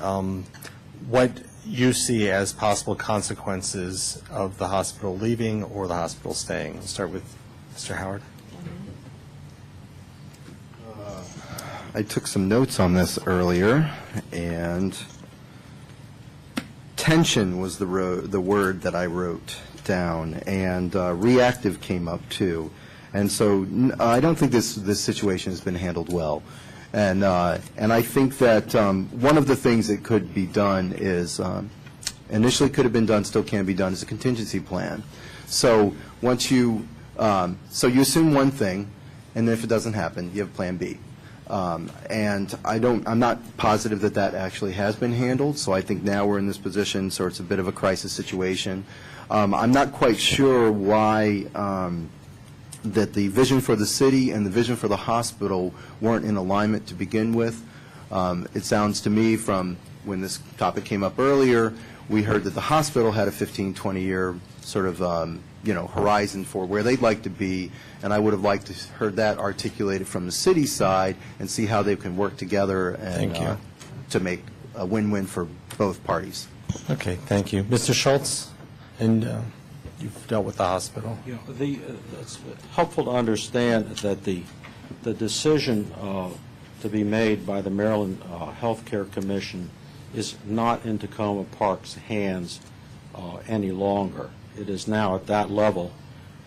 what you see as possible consequences of the hospital leaving or the hospital staying. We'll start with Mr. Howard. I took some notes on this earlier, and tension was the word that I wrote. down, and reactive came up too. And so I don't think this situation has been handled well. And I think that one of the things that could be done is, initially could have been done, still can be done, is a contingency plan. So once you, so you assume one thing, and then if it doesn't happen, you have Plan B. And I'm not positive that that actually has been handled, so I think now we're in this position, so it's a bit of a crisis situation. I'm not quite sure why that the vision for the city and the vision for the hospital weren't in alignment to begin with. It sounds to me from when this topic came up earlier, we heard that the hospital had a 15, 20-year sort of horizon for where they'd like to be, and I would have liked to heard that articulated from the city side and see how they can work together and to make a win-win for both parties. Okay, thank you. Mr. Schultz, and you've dealt with the hospital. Yeah, it's helpful to understand that the decision to be made by the Maryland Healthcare Commission is not in Takoma Park's hands any longer. It is now at that level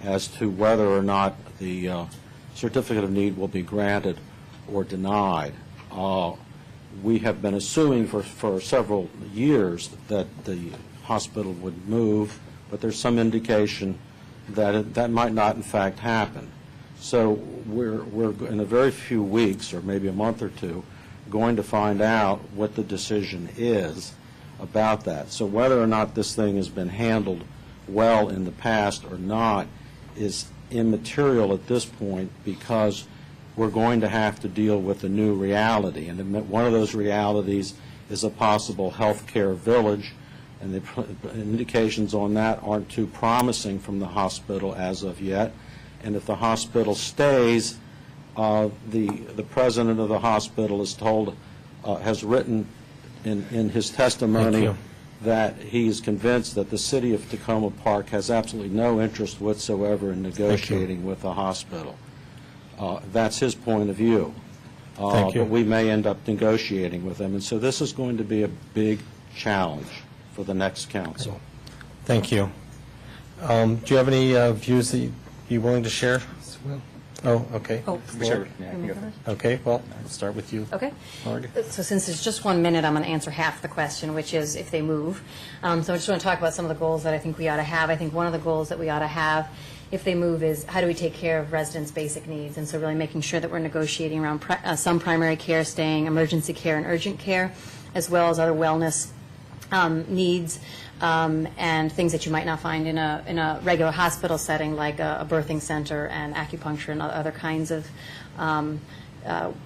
as to whether or not the certificate of need will be granted or denied. We have been assuming for several years that the hospital would move, but there's some indication that that might not in fact happen. So we're in a very few weeks, or maybe a month or two, going to find out what the decision is about that. So whether or not this thing has been handled well in the past or not is immaterial at this point, because we're going to have to deal with a new reality. And one of those realities is a possible health care village, and the indications on that aren't too promising from the hospital as of yet. And if the hospital stays, the president of the hospital is told, has written in his testimony that he is convinced that the city of Takoma Park has absolutely no interest whatsoever in negotiating with the hospital. That's his point of view. But we may end up negotiating with them. And so this is going to be a big challenge for the next council. Thank you. Do you have any views that you'd be willing to share? Oh, okay. Oh, Sure. Okay, well, I'll start with you. Okay. Marty. So since it's just 1 minute, I'm going to answer half the question, which is if they move. So I just want to talk about some of the goals that I think we ought to have. I think one of the goals that we ought to have if they move is how do we take care of residents' basic needs? And so really making sure that we're negotiating around some primary care, staying emergency care and urgent care, as well as other wellness needs. And things that you might not find in a regular hospital setting, like a birthing center and acupuncture and other kinds of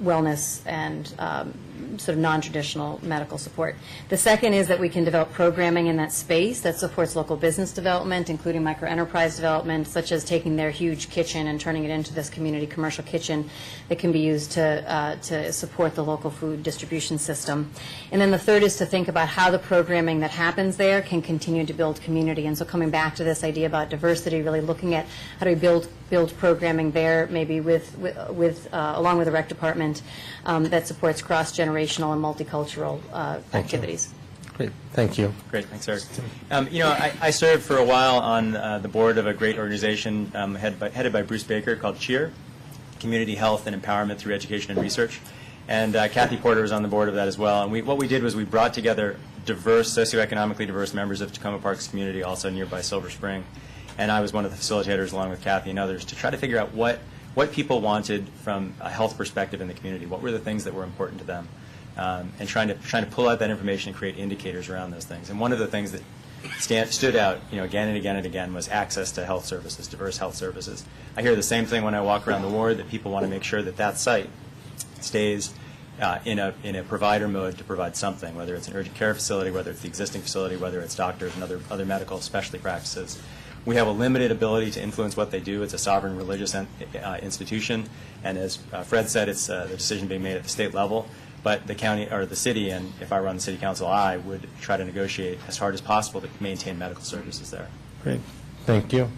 wellness and sort of non-traditional medical support. The second is that we can develop programming in that space that supports local business development, including microenterprise development, such as taking their huge kitchen and turning it into this community commercial kitchen that can be used to support the local food distribution system. And then the third is to think about how the programming that happens there can continue to build community. And so coming back to this idea about diversity, really looking at how do we build programming there, maybe along with the rec department, that supports cross-generational and multicultural activities. Great, thank you. Great, thanks, Eric. I served for a while on the board of a great organization headed by Bruce Baker called CHEER, Community Health and Empowerment Through Education and Research. And Kathy Porter was on the board of that as well. And what we did was we brought together socioeconomically diverse members of Takoma Park's community, also nearby Silver Spring. And I was one of the facilitators, along with Kathy and others, to try to figure out what people wanted from a health perspective in the community. What were the things that were important to them? And trying to pull out that information and create indicators around those things. And one of the things that stood out, again and again and again, was access to health services, diverse health services. I hear the same thing when I walk around the ward, that people want to make sure that that site stays in a provider mode to provide something, whether it's an urgent care facility, whether it's the existing facility, whether it's doctors and other medical specialty practices. We have a limited ability to influence what they do. It's a sovereign religious institution, and as Fred said, it's the decision being made at the state level. But the county or the city, and if I were on the city council, I would try to negotiate as hard as possible to maintain medical services there. Great, thank you.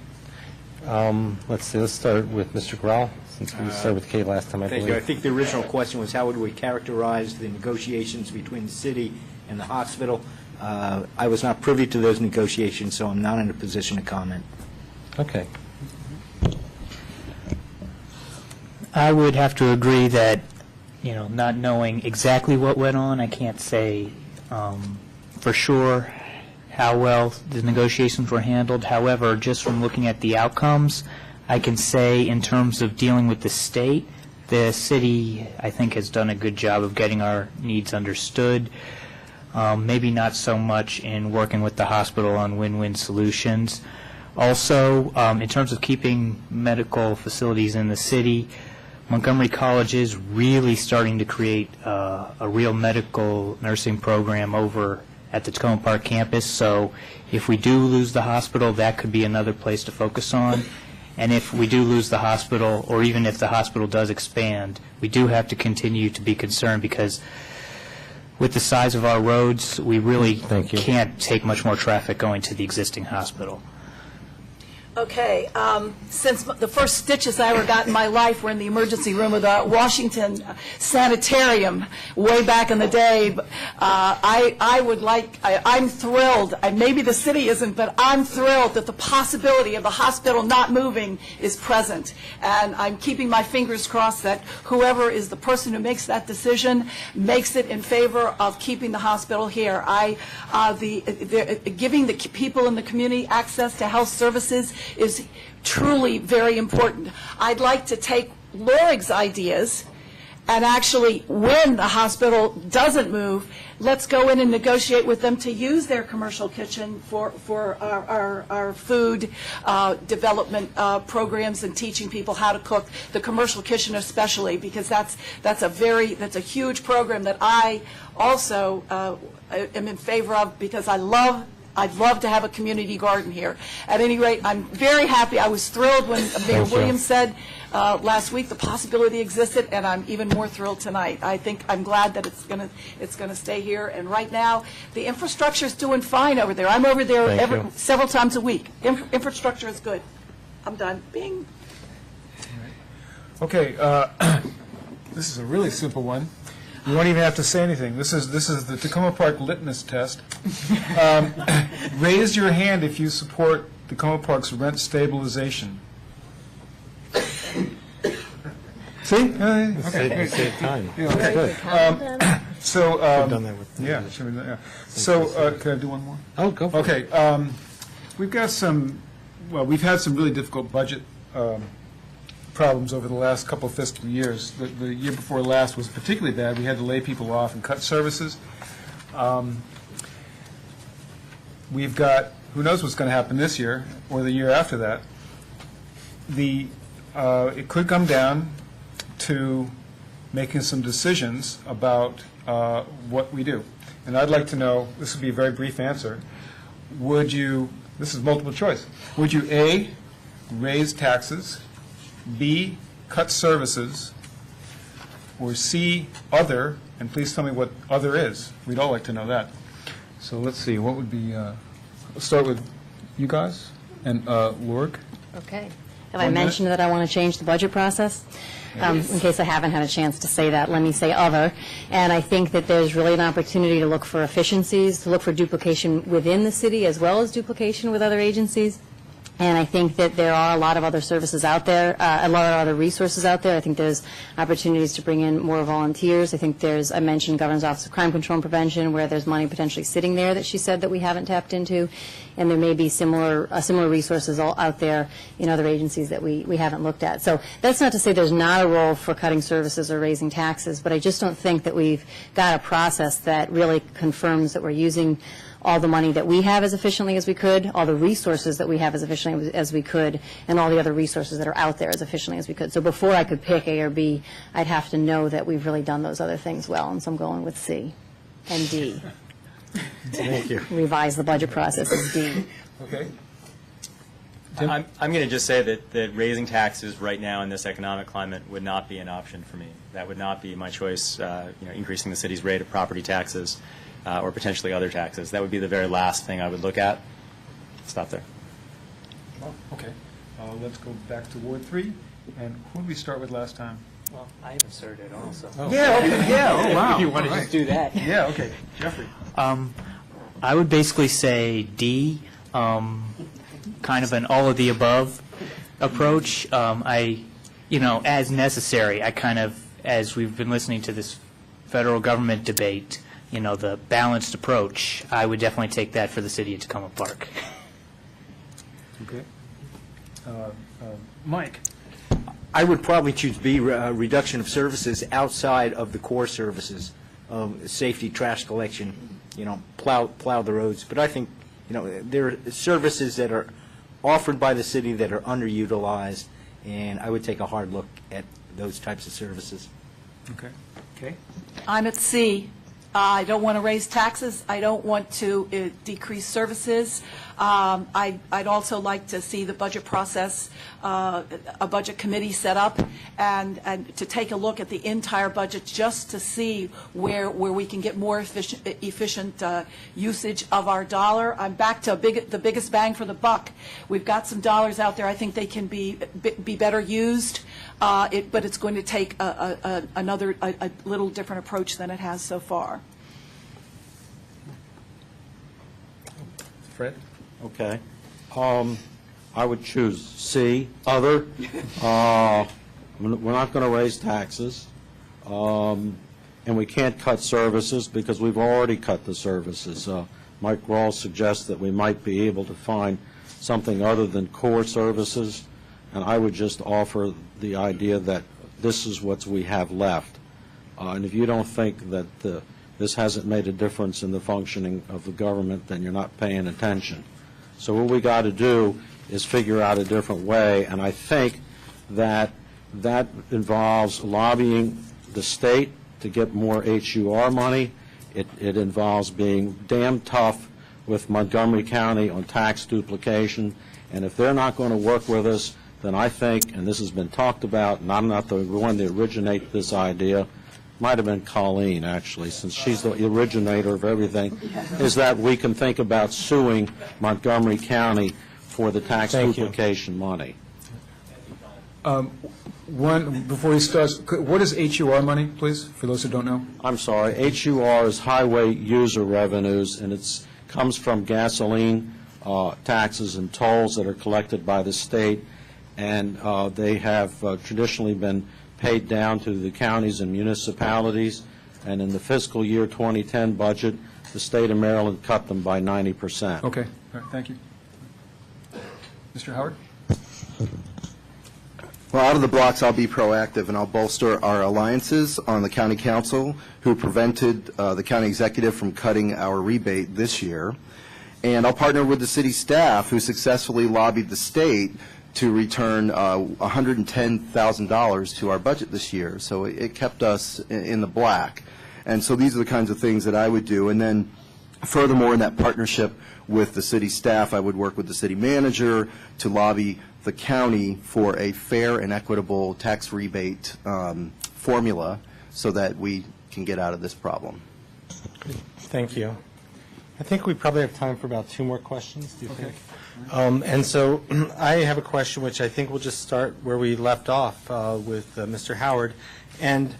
Let's start with Mr. Grau, since we started with Kate last time, I believe. Thank you. I think the original question was how would we characterize the negotiations between the city and the hospital. I was not privy to those negotiations, so I'm not in a position to comment. Okay. I would have to agree that, not knowing exactly what went on, I can't say for sure how well the negotiations were handled. However, just from looking at the outcomes, I can say in terms of dealing with the state, the city, I think, has done a good job of getting our needs understood. Maybe not so much in working with the hospital on win-win solutions. Also, in terms of keeping medical facilities in the city, Montgomery College is really starting to create a real medical nursing program over at the Takoma Park campus. So if we do lose the hospital, that could be another place to focus on. And if we do lose the hospital, or even if the hospital does expand, we do have to continue to be concerned, because with the size of our roads, we really can't take much more traffic going to the existing hospital. Okay, since the first stitches I ever got in my life were in the emergency room of the Washington Sanitarium way back in the day, I'm thrilled, maybe the city isn't, but I'm thrilled that the possibility of the hospital not moving is present. And I'm keeping my fingers crossed that whoever is the person who makes that decision makes it in favor of keeping the hospital here. Giving the people in the community access to health services is truly very important. I'd like to take Lorig's ideas and actually, when the hospital doesn't move, let's go in and negotiate with them to use their commercial kitchen for our food development programs and teaching people how to cook, the commercial kitchen especially, because that's a huge program that I also am in favor of, because I'd love to have a community garden here. At any rate, I'm very happy. I was thrilled when Mayor Williams said last week the possibility existed, and I'm even more thrilled tonight. I'm glad that it's going to stay here. And right now, the infrastructure is doing fine over there. I'm over there several times a week. Infrastructure is good. I'm done. Bing. Okay, this is a really simple one. You won't even have to say anything. This is the Takoma Park litmus test. Raise your hand if you support Takoma Park's rent stabilization. See? Okay. Save time. Yeah, okay. So, We've done that with yeah. So, can I do one more? Oh, go for it. Okay. We've had some really difficult budget problems over the last couple of fiscal years. The year before last was particularly bad. We had to lay people off and cut services. We've got, who knows what's going to happen this year or the year after that. It could come down to making some decisions about what we do. And I'd like to know, this would be a very brief answer, this is multiple choice, would you A, raise taxes, B, cut services, or C, other, and please tell me what other is. We'd all like to know that. So let's see, what would be, let's start with you guys, and Lorg. Okay. Have I mentioned that I want to change the budget process? In case I haven't had a chance to say that, let me say other. And I think that there's really an opportunity to look for efficiencies, to look for duplication within the city as well as duplication with other agencies. And I think that there are a lot of other services out there, a lot of other resources out there. I think there's opportunities to bring in more volunteers. I think I mentioned Governor's Office of Crime Control and Prevention, where there's money potentially sitting there that she said that we haven't tapped into. And there may be similar resources all out there in other agencies that we haven't looked at. So that's not to say there's not a role for cutting services or raising taxes, but I just don't think that we've got a process that really confirms that we're using all the money that we have as efficiently as we could, all the resources that we have as efficiently as we could, and all the other resources that are out there as efficiently as we could. So before I could pick A or B, I'd have to know that we've really done those other things well, and so I'm going with C and D. Thank you. Revise the budget process is D. Okay. I'm going to just say that raising taxes right now in this economic climate would not be an option for me. That would not be my choice, increasing the city's rate of property taxes or potentially other taxes. That would be the very last thing I would look at. Stop there. Well, okay. Let's go back to Ward 3. And who did we start with last time? Well, I haven't started also. Yeah, okay. Yeah, oh, wow. If you want to All just do that. Yeah, okay. Jeffrey. I I would basically say D, kind of an all-of-the-above approach. As necessary, I kind of, as we've been listening to this federal government debate, the balanced approach, I would definitely take that for the city of Takoma Park. Okay. Mike? I would probably choose B, reduction of services outside of the core services of safety, trash collection, plow the roads. But I think, there are services that are offered by the city that are underutilized, and I would take a hard look at those types of services. Okay. Okay. I'm at C. I don't want to raise taxes. I don't want to decrease services. I'd also like to see the budget process, a budget committee set up, and to take a look at the entire budget just to see where we can get more efficient usage of our dollar. I'm back to the biggest bang for the buck. We've got some dollars out there. I think they can be better used, but it's going to take a little different approach than it has so far. Fred? Okay. I would choose C, other. We're not going to raise taxes, and we can't cut services because we've already cut the services. Mike Rawls suggests that we might be able to find something other than core services, and I would just offer the idea that this is what we have left. And if you don't think that this hasn't made a difference in the functioning of the government, then you're not paying attention. So what we got to do is figure out a different way, and I think that involves lobbying the state to get more HUR money. It involves being damn tough with Montgomery County on tax duplication, and if they're not going to work with us, then I think, and this has been talked about, and I'm not the one to originate this idea, might have been Colleen, actually, since she's the originator of everything, is that we can think about suing Montgomery County for the tax duplication money. Before he starts, what is HUR money, please, for those who don't know? I'm sorry. HUR is highway user revenues, and it comes from gasoline taxes and tolls that are collected by the state, and they have traditionally been paid down to the counties and municipalities, and in the fiscal year 2010 budget, the state of Maryland cut them by 90%. Okay, all right, thank you. Mr. Howard? Well, out of the blocks, I'll be proactive, and I'll bolster our alliances on the county council, who prevented the county executive from cutting our rebate this year. And I'll partner with the city staff, who successfully lobbied the state to return $110,000 to our budget this year. So it kept us in the black. And so these are the kinds of things that I would do. And then furthermore, in that partnership with the city staff, I would work with the city manager to lobby the county for a fair and equitable tax rebate formula so that we can get out of this problem. Thank you. I think we probably have time for about 2 more questions, do you think? And so I have a question which I think we'll just start where we left off with Mr. Howard. And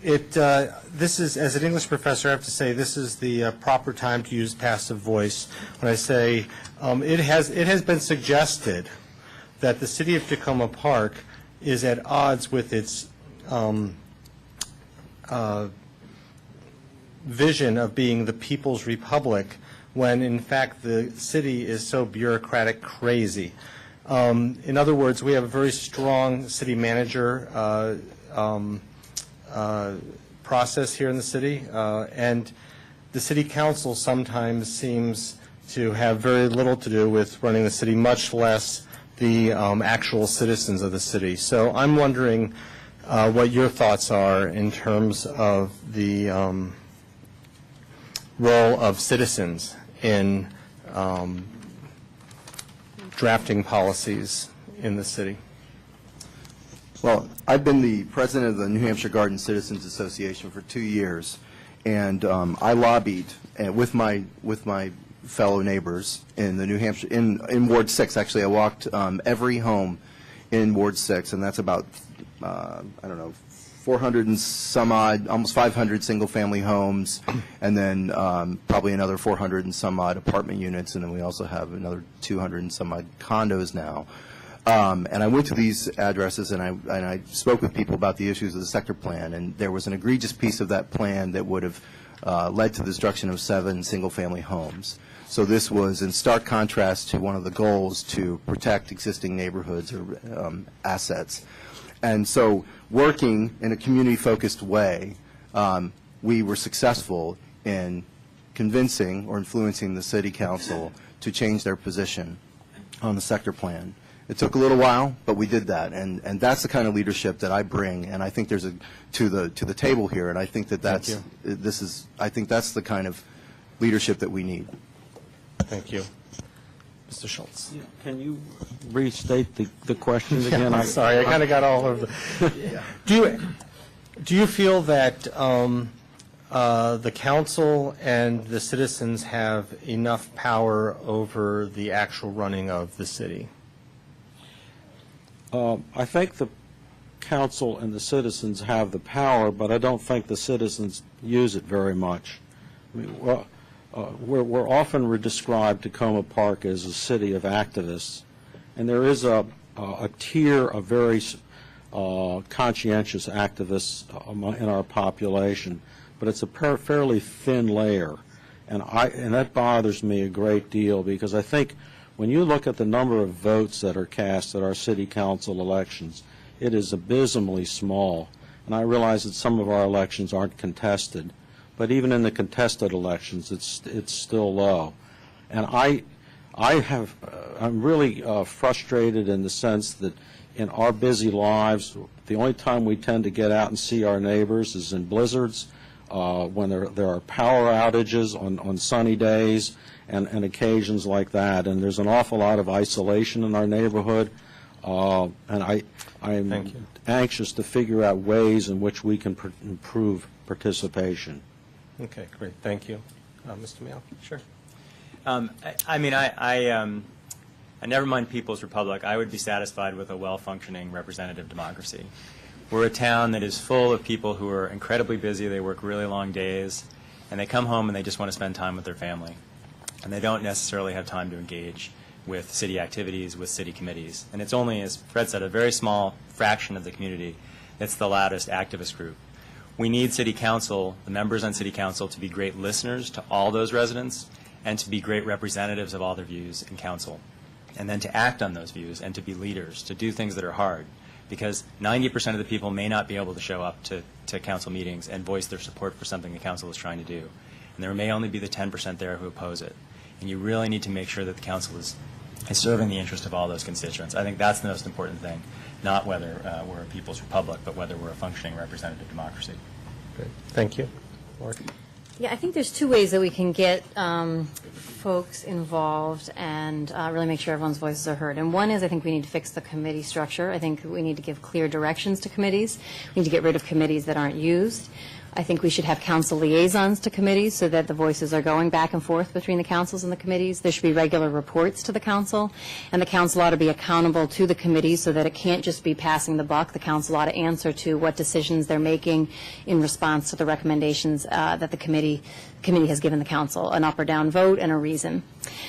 this is, as an English professor, I have to say this is the proper time to use passive voice. When I say it has been suggested that the city of Takoma Park is at odds with its vision of being the people's republic, when in fact the city is so bureaucratic crazy. In other words, we have a very strong city manager process here in the city, and the city council sometimes seems to have very little to do with running the city, much less the actual citizens of the city. So I'm wondering what your thoughts are in terms of the role of citizens in drafting policies in the city. Well, I've been the president of the New Hampshire Garden Citizens Association for 2 years, and I lobbied with my fellow neighbors in the New Hampshire in Ward 6. Actually, I walked every home in Ward 6, and that's about I don't know, 400 and some odd, almost 500 single-family homes, and then probably another 400 and some odd apartment units, and then we also have another 200 and some odd condos now. And I went to these addresses, and I spoke with people about the issues of the sector plan, and there was an egregious piece of that plan that would have led to the destruction of 7 single-family homes. So this was in stark contrast to one of the goals to protect existing neighborhoods or assets. And so working in a community-focused way, we were successful in convincing or influencing the city council to change their position on the sector plan. It took a little while, but we did that, and that's the kind of leadership that I bring, and I think there's to the table here, and I think that's the kind of leadership that we need. Thank you. Mr. Schultz. Can you restate the question again? I'm sorry, I kind of got all of the. Do you feel that the council and the citizens have enough power over the actual running of the city? I think the council and the citizens have the power, but I don't think the citizens use it very much. I mean, we're often described Takoma Park as a city of activists, and there is a tier of very conscientious activists in our population, but it's a fairly thin layer, and that bothers me a great deal, because I think when you look at the number of votes that are cast at our city council elections, it is abysmally small, and I realize that some of our elections aren't contested, but even in the contested elections, it's still low. And I'm really frustrated in the sense that in our busy lives, the only time we tend to get out and see our neighbors is in blizzards, when there are power outages on sunny days, and occasions like that. And there's an awful lot of isolation in our neighborhood, and I'm anxious to figure out ways in which we can improve participation. Okay, great. Thank you. Mr. Mayo? Sure. I never mind People's Republic. I would be satisfied with a well-functioning representative democracy. We're a town that is full of people who are incredibly busy. They work really long days, and they come home and they just want to spend time with their family. And they don't necessarily have time to engage with city activities, with city committees. And it's only, as Fred said, a very small fraction of the community that's the loudest activist group. We need city council, the members on city council, to be great listeners to all those residents and to be great representatives of all their views in council, and then to act on those views and to be leaders, to do things that are hard, because 90% of the people may not be able to show up to council meetings and voice their support for something the council is trying to do. And there may only be the 10% there who oppose it. And you really need to make sure that the council is serving the interest of all those constituents. I think that's the most important thing, not whether we're a People's Republic, but whether we're a functioning representative democracy. Great. Thank you. Mark? Yeah, I think there's two ways that we can get folks involved and really make sure everyone's voices are heard. And one is I think we need to fix the committee structure. I think we need to give clear directions to committees. We need to get rid of committees that aren't used. I think we should have council liaisons to committees so that the voices are going back and forth between the councils and the committees. There should be regular reports to the council, and the council ought to be accountable to the committees so that it can't just be passing the buck. The council ought to answer to what decisions they're making in response to the recommendations that the committee has given the council, an up or down vote and a reason.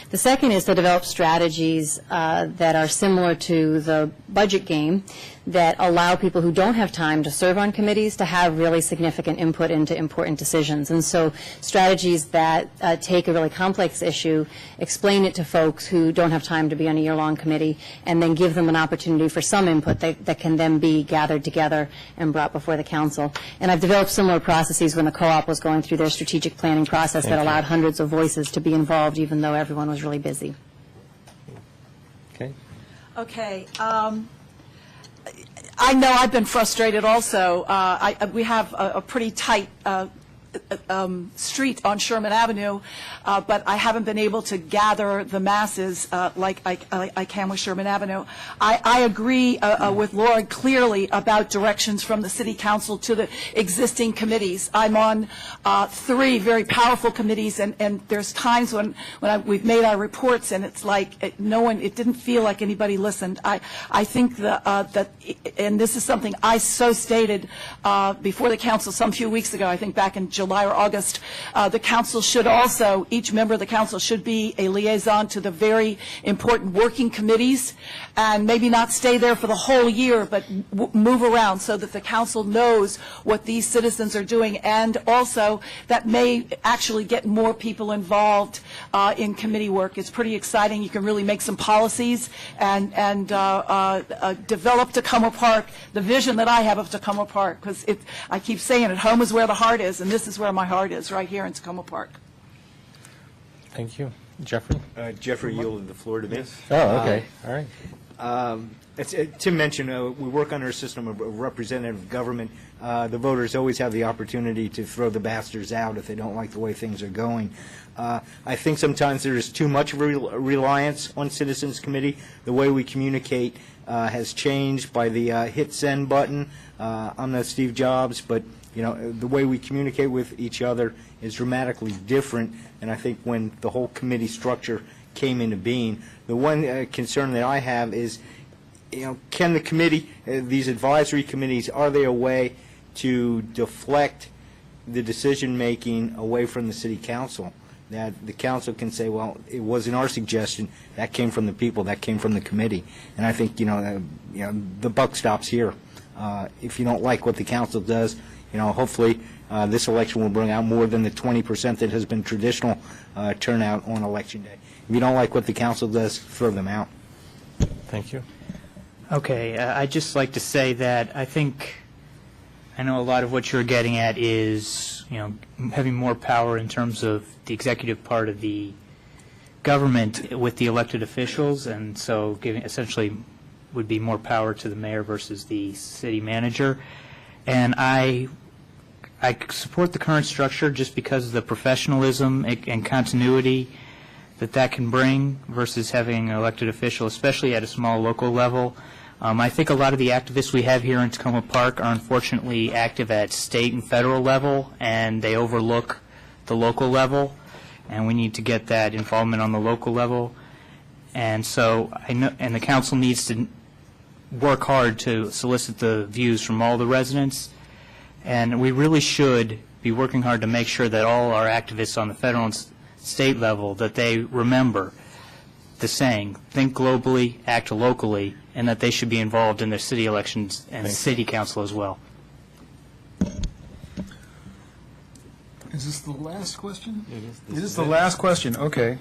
The second is to develop strategies that are similar to the budget game that allow people who don't have time to serve on committees to have really significant input into important decisions. And so strategies that take a really complex issue, explain it to folks who don't have time to be on a year-long committee, and then give them an opportunity for some input that can then be gathered together and brought before the council. And I've developed similar processes when the co-op was going through their strategic planning process that allowed hundreds of voices to be involved even though everyone was really busy. Okay. Okay. I know I've been frustrated also. We have a pretty tight street on Sherman Avenue, but I haven't been able to gather the masses like I can with Sherman Avenue. I agree with Laura clearly about directions from the City Council to the existing committees. I'm on 3 very powerful committees, and there's times when we've made our reports, and it's like it didn't feel like anybody listened. I think that, and this is something I so stated before the council some few weeks ago, I think back in July or August, the council should also, each member of the council should be a liaison to the very important working committees, and maybe not stay there for the whole year, but move around so that the council knows what these citizens are doing, and also that may actually get more people involved in committee work. It's pretty exciting. You can really make some policies and develop Takoma Park, the vision that I have of Takoma Park, because I keep saying it, home is where the heart is, and this is where my heart is, right here in Takoma Park. Thank you. Jeffrey? Jeffrey yielded the floor to me. Oh, okay. All right. As Tim mentioned, we work under a system of representative government. The voters always have the opportunity to throw the bastards out if they don't like the way things are going. I think sometimes there is too much reliance on Citizens Committee. The way we communicate has changed by the hit send button. I'm not Steve Jobs, but the way we communicate with each other is dramatically different. And I think when the whole committee structure came into being, the one concern that I have is, can the committee, these advisory committees, are they a way to deflect the decision-making away from the city council? That the council can say, well, it wasn't our suggestion, that came from the people, that came from the committee. And I think, the buck stops here. If you don't like what the council does, hopefully this election will bring out more than the 20% that has been traditional turnout on election day. If you don't like what the council does, throw them out. Thank you. Okay, I'd just like to say that I know a lot of what you're getting at is, having more power in terms of the executive part of the government with the elected officials, and so giving essentially would be more power to the mayor versus the city manager. And I support the current structure just because of the professionalism and continuity that can bring versus having an elected official, especially at a small local level. I think a lot of the activists we have here in Takoma Park are unfortunately active at state and federal level, and they overlook the local level, and we need to get that involvement on the local level. And so I know, and the council needs to work hard to solicit the views from all the residents, and we really should be working hard to make sure that all our activists on the federal and state level, that they remember the saying, think globally, act locally, and that they should be involved in their city elections and city council as well. Is this the last question? It is the last question. Okay.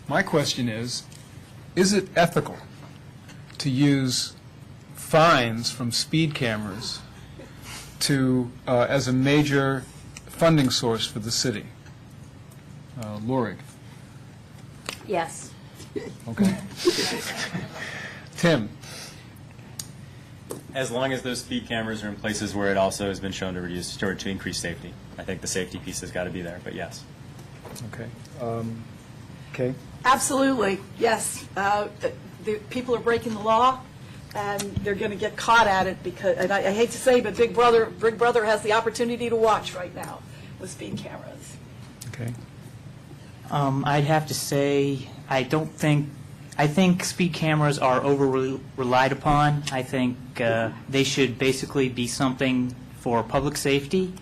My question is it ethical to use fines from speed cameras as a major funding source for the city? Lorig. Yes. Okay. Tim. As long as those speed cameras are in places where it also has been shown to increase safety. I think the safety piece has got to be there, but yes. Okay. Okay. Absolutely, yes. The people are breaking the law, and they're going to get caught at it because, and I hate to say, but Big Brother has the opportunity to watch right now with speed cameras. Okay. I'd have to say I think speed cameras are over-relied upon. I think they should basically be something for public safety,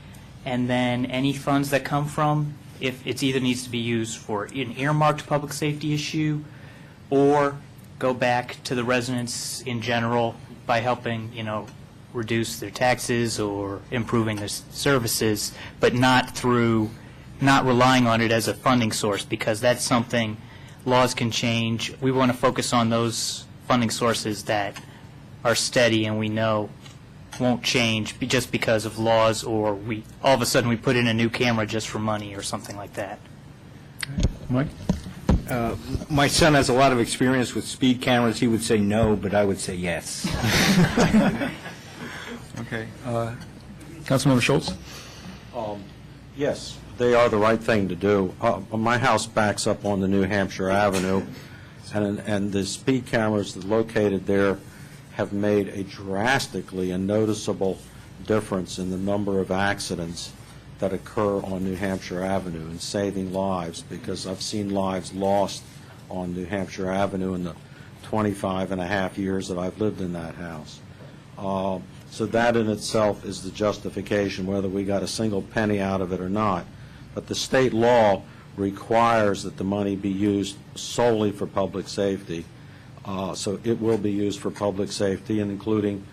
and then any funds that come from, if it either needs to be used for an earmarked public safety issue or go back to the residents in general by helping, reduce their taxes or improving their services, but not relying on it as a funding source, because that's something laws can change. We want to focus on those funding sources that are steady and we know won't change just because of laws, or all of a sudden we put in a new camera just for money or something like that. Mike? My son has a lot of experience with speed cameras. He would say no, but I would say yes. Okay. Councilmember Schultz? Yes, they are the right thing to do. My house backs up onto New Hampshire Avenue, and the speed cameras located there have made a drastically and noticeable difference in the number of accidents that occur on New Hampshire Avenue and saving lives, because I've seen lives lost on New Hampshire Avenue in the 25 and a half years that I've lived in that house. So that in itself is the justification, whether we got a single penny out of it or not. But the state law requires that the money be used solely for public safety. So it will be used for public safety, and including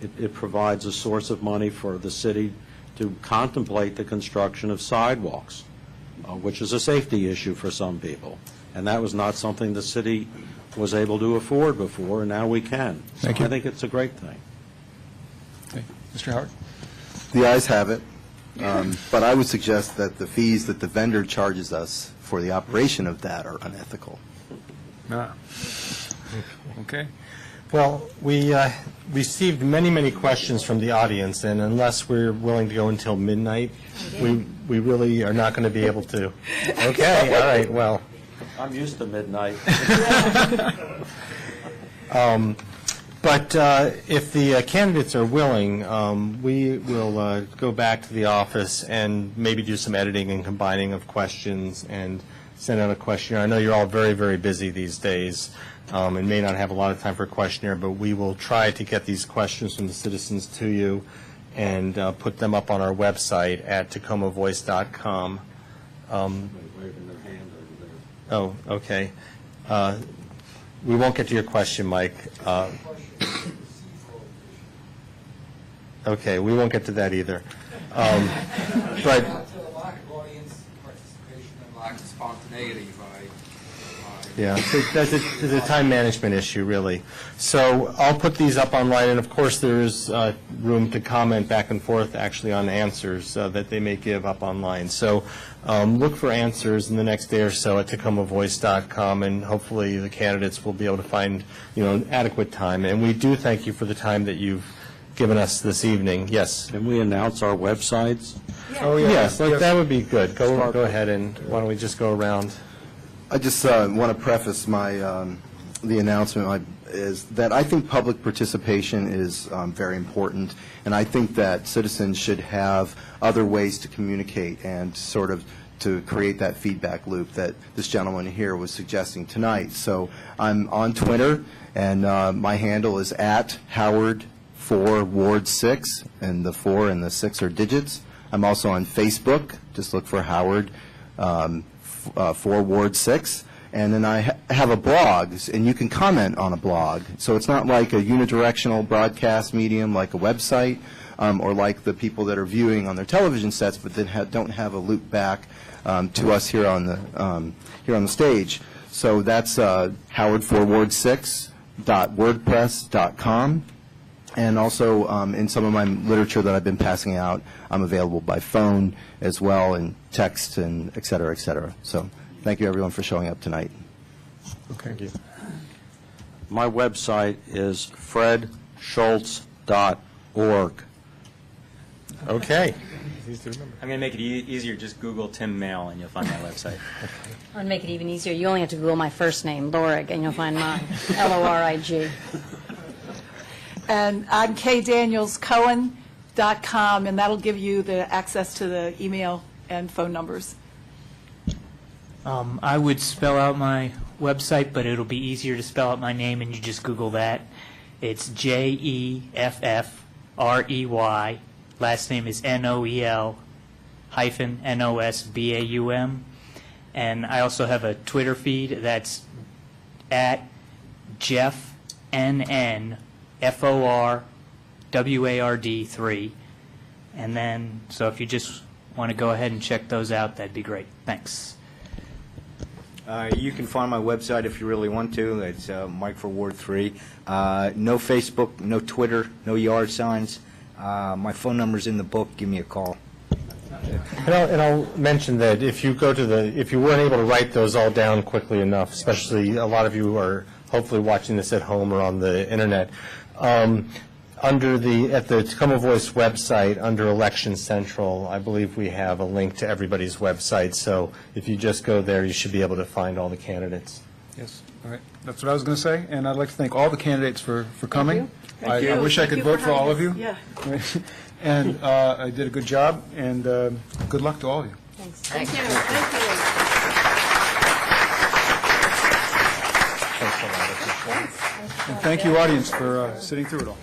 it provides a source of money for the city to contemplate the construction of sidewalks, which is a safety issue for some people. And that was not something the city was able to afford before, and now we can. So I think it's a great thing. Okay. Mr. Howard? The ayes have it, but I would suggest that the fees that the vendor charges us for the operation of that are unethical. Okay. Well, we received many, many questions from the audience, and unless we're willing to go until midnight, we really are not going to be able to. Okay, all right, well. I'm used to midnight. But if the candidates are willing, we will go back to the office and maybe do some editing and combining of questions and send out a questionnaire. I know you're all very, very busy these days and may not have a lot of time for a questionnaire, but we will try to get these questions from the citizens to you and put them up on our website at TacomaVoice.com. Oh, okay. We won't get to your question, Mike. Okay, we won't get to that either. But audience participation and lack of spontaneity yeah, so that's a time management issue, really. So I'll put these up online, and of course there is room to comment back and forth actually on answers that they may give up online. So look for answers in the next day or so at TacomaVoice.com, and hopefully the candidates will be able to find, adequate time. And we do thank you for the time that you've given us this evening. Yes. Can we announce our websites? Oh, yeah. Yes, that would be good. Go ahead, and why don't we just go around? I just want to preface my the announcement is that I think public participation is very important, and I think that citizens should have other ways to communicate and sort of to create that feedback loop that this gentleman here was suggesting tonight. So I'm on Twitter, and my handle is @Howard4Ward6, and the 4 and the 6 are digits. I'm also on Facebook. Just look for Howard for Ward 6, and then I have a blog, and you can comment on a blog. So it's not like a unidirectional broadcast medium like a website or like the people that are viewing on their television sets but then don't have a loop back to us here on the stage. So that's howard4ward6.wordpress.com. And also in some of my literature that I've been passing out, I'm available by phone as well, and text, and et cetera, et cetera. So thank you, everyone, for showing up tonight. Okay. Thank you. My website is fredschultz.org. Okay. I'm going to make it easier. Just Google Tim Mail, and you'll find my website. I'm going to make it even easier. You only have to Google my first name, Lorig, and you'll find mine, Lorig. And I'm kdanielscohen.com, and that'll give you the access to the email and phone numbers. I would spell out my website, but it'll be easier to spell out my name, and you just Google that. It's Jeffrey. Last name is Noel-Nosbaum. And I also have a Twitter feed that's at JeffNNFORWARD3. And then, so if you just want to go ahead and check those out, that'd be great. Thanks. You can find my website if you really want to. It's Mike for Ward 3. No Facebook, no Twitter, no yard signs. My phone number's in the book. Give me a call. And I'll mention that if you if you weren't able to write those all down quickly enough, especially a lot of you are hopefully watching this at home or on the internet, Under at the Takoma Voice website, under Election Central, I believe we have a link to everybody's website, so if you just go there, you should be able to find all the candidates. Yes, all right. That's what I was going to say, and I'd like to thank all the candidates for coming. Thank you. I wish I could vote for all of you. Yeah. And I did a good job, and good luck to all of you. Thank you. Thank you. Thanks a lot. And thank you, audience, for sitting through it all.